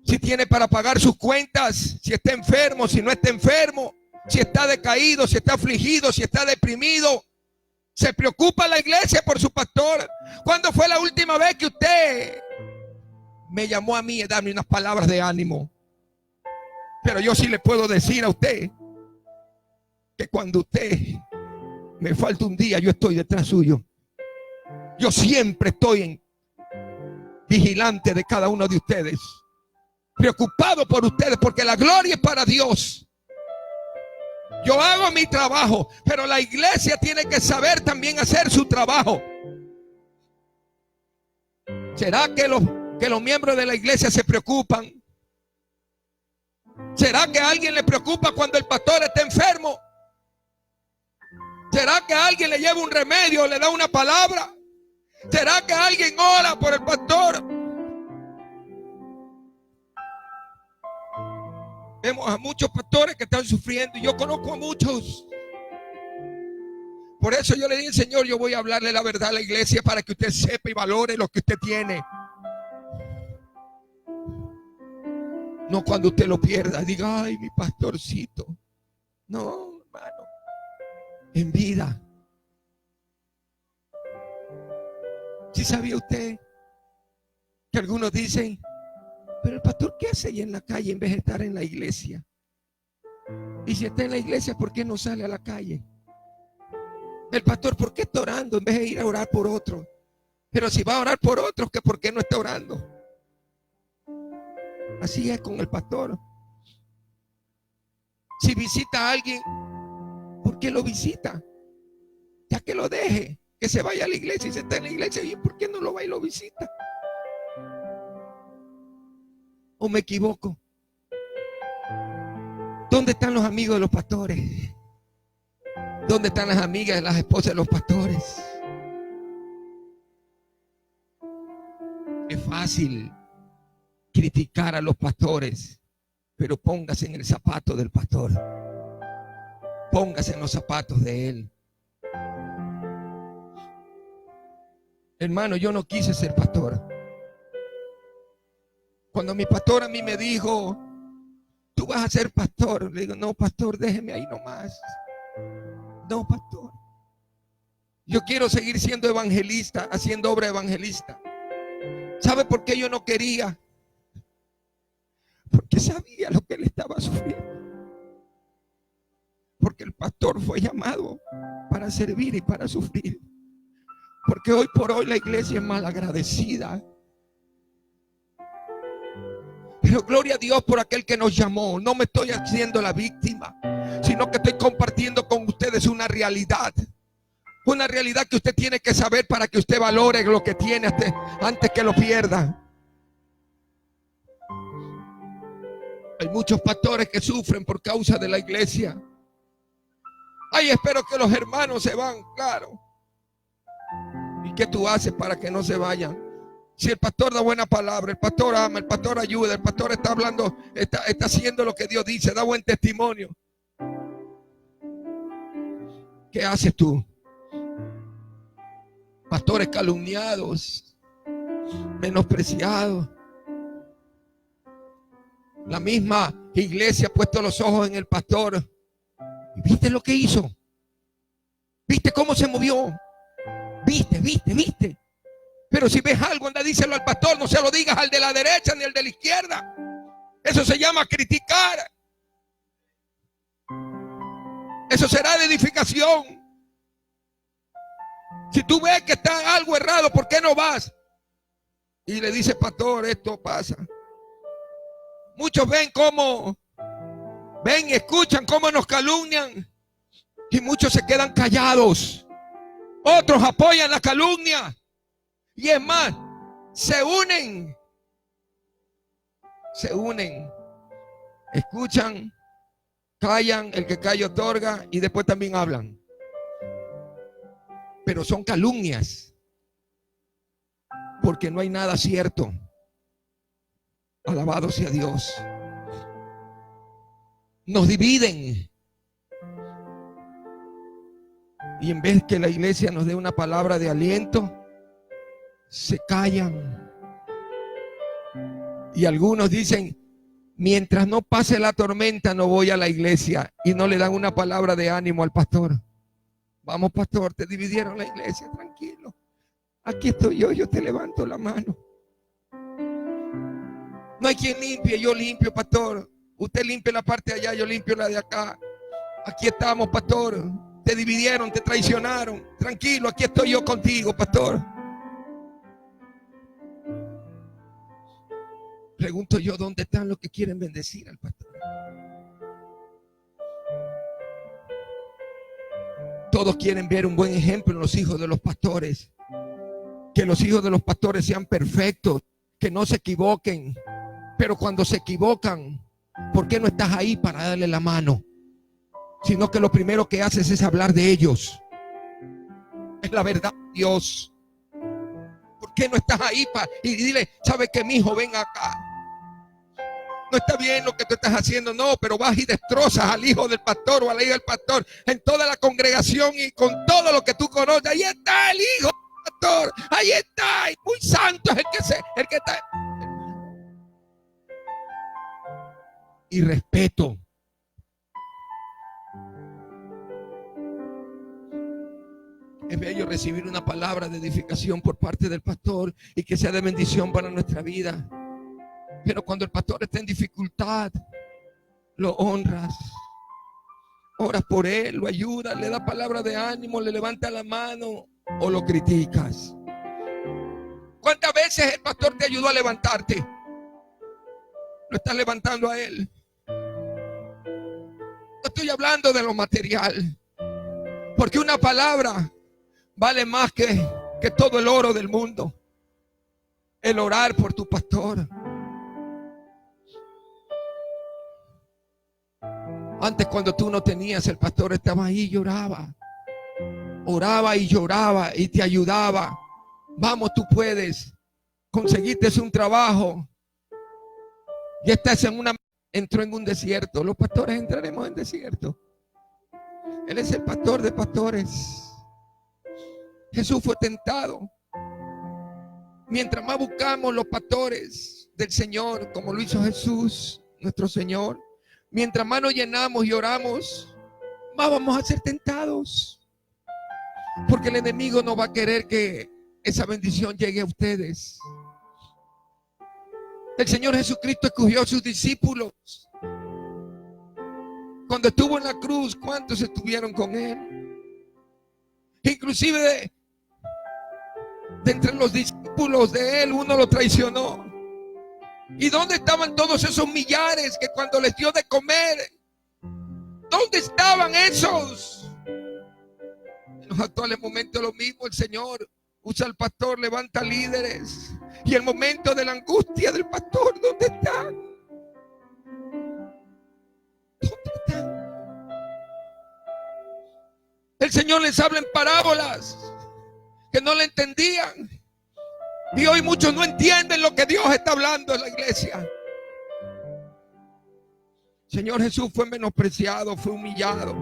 Speaker 3: si tiene para pagar sus cuentas, si está enfermo, si no está enfermo, si está decaído, si está afligido, si está deprimido. Se preocupa la iglesia por su pastor. ¿Cuándo fue la última vez que usted me llamó a mí a darme unas palabras de ánimo? Pero yo sí le puedo decir a usted que cuando usted me falta un día, yo estoy detrás suyo. Yo siempre estoy vigilante de cada uno de ustedes, preocupado por ustedes, porque la gloria es para Dios. Yo hago mi trabajo, pero la iglesia tiene que saber también hacer su trabajo. ¿Será que los miembros de la iglesia se preocupan? ¿Será que a alguien le preocupa cuando el pastor está enfermo? ¿Será que a alguien le lleva un remedio, le da una palabra? ¿Será que alguien ora por el pastor? Vemos a muchos pastores que están sufriendo y yo conozco a muchos. Por eso yo le dije al Señor, yo voy a hablarle la verdad a la iglesia para que usted sepa y valore lo que usted tiene. No cuando usted lo pierda, diga, ay, mi pastorcito. No, hermano. En vida. ¿Sí sabía usted que algunos dicen, pero el pastor qué hace ahí en la calle en vez de estar en la iglesia? Y si está en la iglesia, ¿por qué no sale a la calle? El pastor, ¿por qué está orando en vez de ir a orar por otro? Pero si va a orar por otros, ¿que por qué no está orando? Así es con el pastor. Si visita a alguien, ¿por qué lo visita? Ya que lo deje, que se vaya a la iglesia y se está en la iglesia, ¿y por qué no lo va y lo visita? ¿O me equivoco? ¿Dónde están los amigos de los pastores? ¿Dónde están las amigas y las esposas de los pastores? Es fácil criticar a los pastores, pero póngase en el zapato del pastor. Póngase en los zapatos de él. Hermano, yo no quise ser pastor. Cuando mi pastor a mí me dijo, tú vas a ser pastor, le digo, no, pastor, déjeme ahí nomás. No, pastor. Yo quiero seguir siendo evangelista, haciendo obra evangelista. ¿Sabe por qué yo no quería? Porque sabía lo que él estaba sufriendo. Porque el pastor fue llamado para servir y para sufrir. Porque hoy por hoy la iglesia es mal agradecida. Pero gloria a Dios por aquel que nos llamó. No me estoy haciendo la víctima, sino que estoy compartiendo con ustedes una realidad. Una realidad que usted tiene que saber para que usted valore lo que tiene antes que lo pierda. Hay muchos pastores que sufren por causa de la iglesia. Ay, espero que los hermanos se van, claro. ¿Y qué tú haces para que no se vayan? Si el pastor da buena palabra, el pastor ama, el pastor ayuda, el pastor está hablando, está haciendo lo que Dios dice, da buen testimonio. ¿Qué haces tú? Pastores calumniados, menospreciados. La misma iglesia ha puesto los ojos en el pastor. ¿Viste lo que hizo? ¿Viste cómo se movió? ¿Viste? Pero si ves algo, anda, díselo al pastor, no se lo digas al de la derecha ni al de la izquierda. Eso se llama criticar. Eso será de edificación. Si tú ves que está algo errado, ¿por qué no vas? Y le dice, pastor, esto pasa. Muchos ven y escuchan cómo nos calumnian. Y muchos se quedan callados. Otros apoyan la calumnia. Y es más, se unen. Escuchan, callan, el que calla otorga y después también hablan. Pero son calumnias. Porque no hay nada cierto. Alabado sea Dios. Nos dividen. Y en vez que la iglesia nos dé una palabra de aliento, se callan. Y algunos dicen, mientras no pase la tormenta no voy a la iglesia. Y no le dan una palabra de ánimo al pastor. Vamos, pastor, te dividieron la iglesia, tranquilo. Aquí estoy yo te levanto la mano. No hay quien limpie, yo limpio, pastor. Usted limpia la parte de allá, yo limpio la de acá. Aquí estamos, pastor. Te dividieron, te traicionaron. Tranquilo, aquí estoy yo contigo, pastor. Pregunto yo, ¿dónde están los que quieren bendecir al pastor? Todos quieren ver un buen ejemplo en los hijos de los pastores. Que los hijos de los pastores sean perfectos, que no se equivoquen. Pero cuando se equivocan, ¿por qué no estás ahí para darle la mano? Sino que lo primero que haces es hablar de ellos. Es la verdad de Dios. ¿Por qué no estás ahí y dile, sabe que mi hijo, ven acá? no está bien lo que tú estás haciendo, no, pero vas y destrozas al hijo del pastor o a la hija del pastor en toda la congregación y con todo lo que tú conoces. Ahí está el hijo del pastor, ahí está, y muy santo es el que está. Y respeto. Es bello recibir una palabra de edificación por parte del pastor y que sea de bendición para nuestra vida. Pero cuando el pastor está en dificultad, lo honras, oras por él, lo ayudas, le das palabra de ánimo, le levantas la mano o lo criticas. ¿Cuántas veces el pastor te ayudó a levantarte? Lo estás levantando a él. No estoy hablando de lo material, porque una palabra vale más que todo el oro del mundo. El orar por tu pastor. Antes, cuando tú no tenías, el pastor estaba ahí y lloraba. Oraba y lloraba y te ayudaba. Vamos, tú puedes. Conseguiste un trabajo. Y estás entró en un desierto. Los pastores entraremos en desierto. Él es el pastor de pastores. Jesús fue tentado. Mientras más buscamos los pastores del Señor, como lo hizo Jesús, nuestro Señor, mientras más nos llenamos y oramos, más vamos a ser tentados. Porque el enemigo no va a querer que esa bendición llegue a ustedes. El Señor Jesucristo escogió a sus discípulos. Cuando estuvo en la cruz, ¿cuántos estuvieron con él? Inclusive de entre los discípulos de él, uno lo traicionó. ¿Y dónde estaban todos esos millares que cuando les dio de comer? ¿Dónde estaban esos? En los actuales momentos lo mismo. El Señor usa al pastor, levanta líderes. Y el momento de la angustia del pastor, ¿dónde están? ¿Dónde están? El Señor les habla en parábolas que no le entendían. Y hoy muchos no entienden lo que Dios está hablando en la iglesia. Señor Jesús fue menospreciado, fue humillado,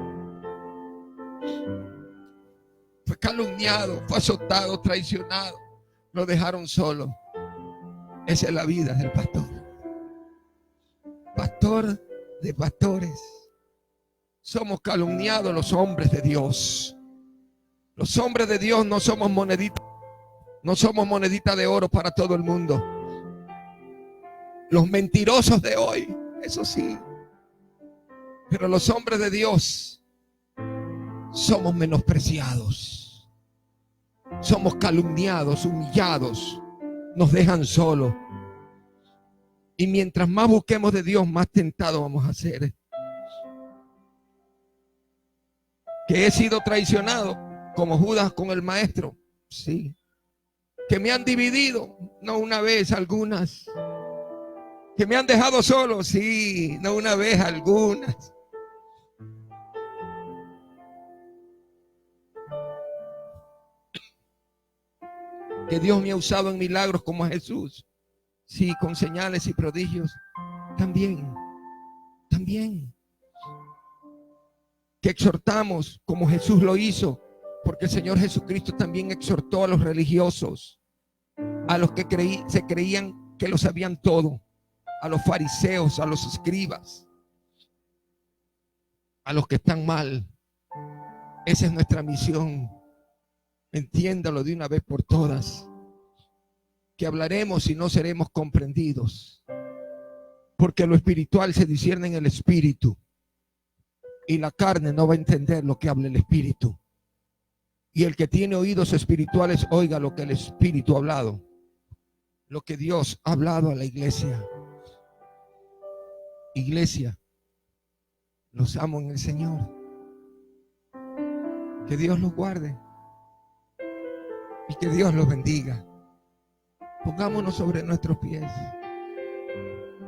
Speaker 3: fue calumniado, fue azotado, traicionado. Lo dejaron solo. Esa es la vida del pastor. Pastor de pastores. Somos calumniados los hombres de Dios. Los hombres de Dios no somos moneditas. No somos monedita de oro para todo el mundo. Los mentirosos de hoy, eso sí. Pero los hombres de Dios somos menospreciados. Somos calumniados, humillados. Nos dejan solos. Y mientras más busquemos de Dios, más tentados vamos a ser. Que he sido traicionado como Judas con el maestro. Sí. Que me han dividido, no una vez, algunas. Que me han dejado solo, sí, no una vez, algunas. Que Dios me ha usado en milagros como a Jesús. Sí, con señales y prodigios. También. Que exhortamos como Jesús lo hizo. Porque el Señor Jesucristo también exhortó a los religiosos, a los que se creían que lo sabían todo, a los fariseos, a los escribas, a los que están mal. Esa es nuestra misión. Entiéndalo de una vez por todas, que hablaremos y no seremos comprendidos, porque lo espiritual se discierne en el espíritu y la carne no va a entender lo que habla el espíritu. Y el que tiene oídos espirituales, oiga lo que el Espíritu ha hablado, lo que Dios ha hablado a la iglesia. Iglesia, los amo en el Señor. Que Dios los guarde y que Dios los bendiga. Pongámonos sobre nuestros pies.